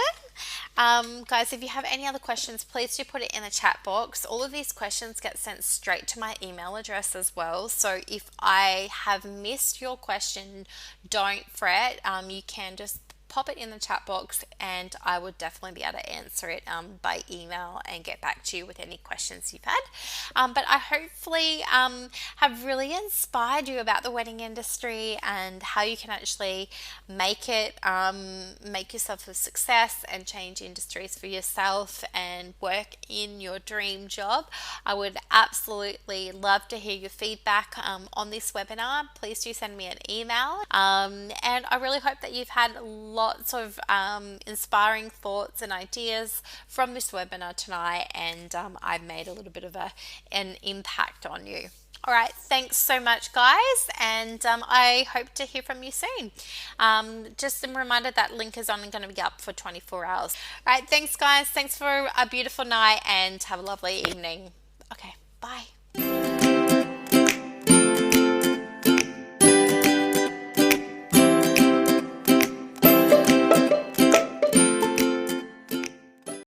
Guys, if you have any other questions, please do put it in the chat box. All of these questions get sent straight to my email address as well. So if I have missed your question, don't fret. You can just pop it in the chat box and I would definitely be able to answer it by email and get back to you with any questions you've had. But I hopefully have really inspired you about the wedding industry and how you can actually make yourself a success and change industries for yourself and work in your dream job. I would absolutely love to hear your feedback on this webinar. Please do send me an email, and I really hope that you've had lots of inspiring thoughts and ideas from this webinar tonight, and I've made a little bit of an impact on you. All right, thanks so much, guys, and I hope to hear from you soon. Just a reminder that link is only going to be up for 24 hours. All right, thanks, guys. Thanks for a beautiful night, and have a lovely evening. Okay, bye.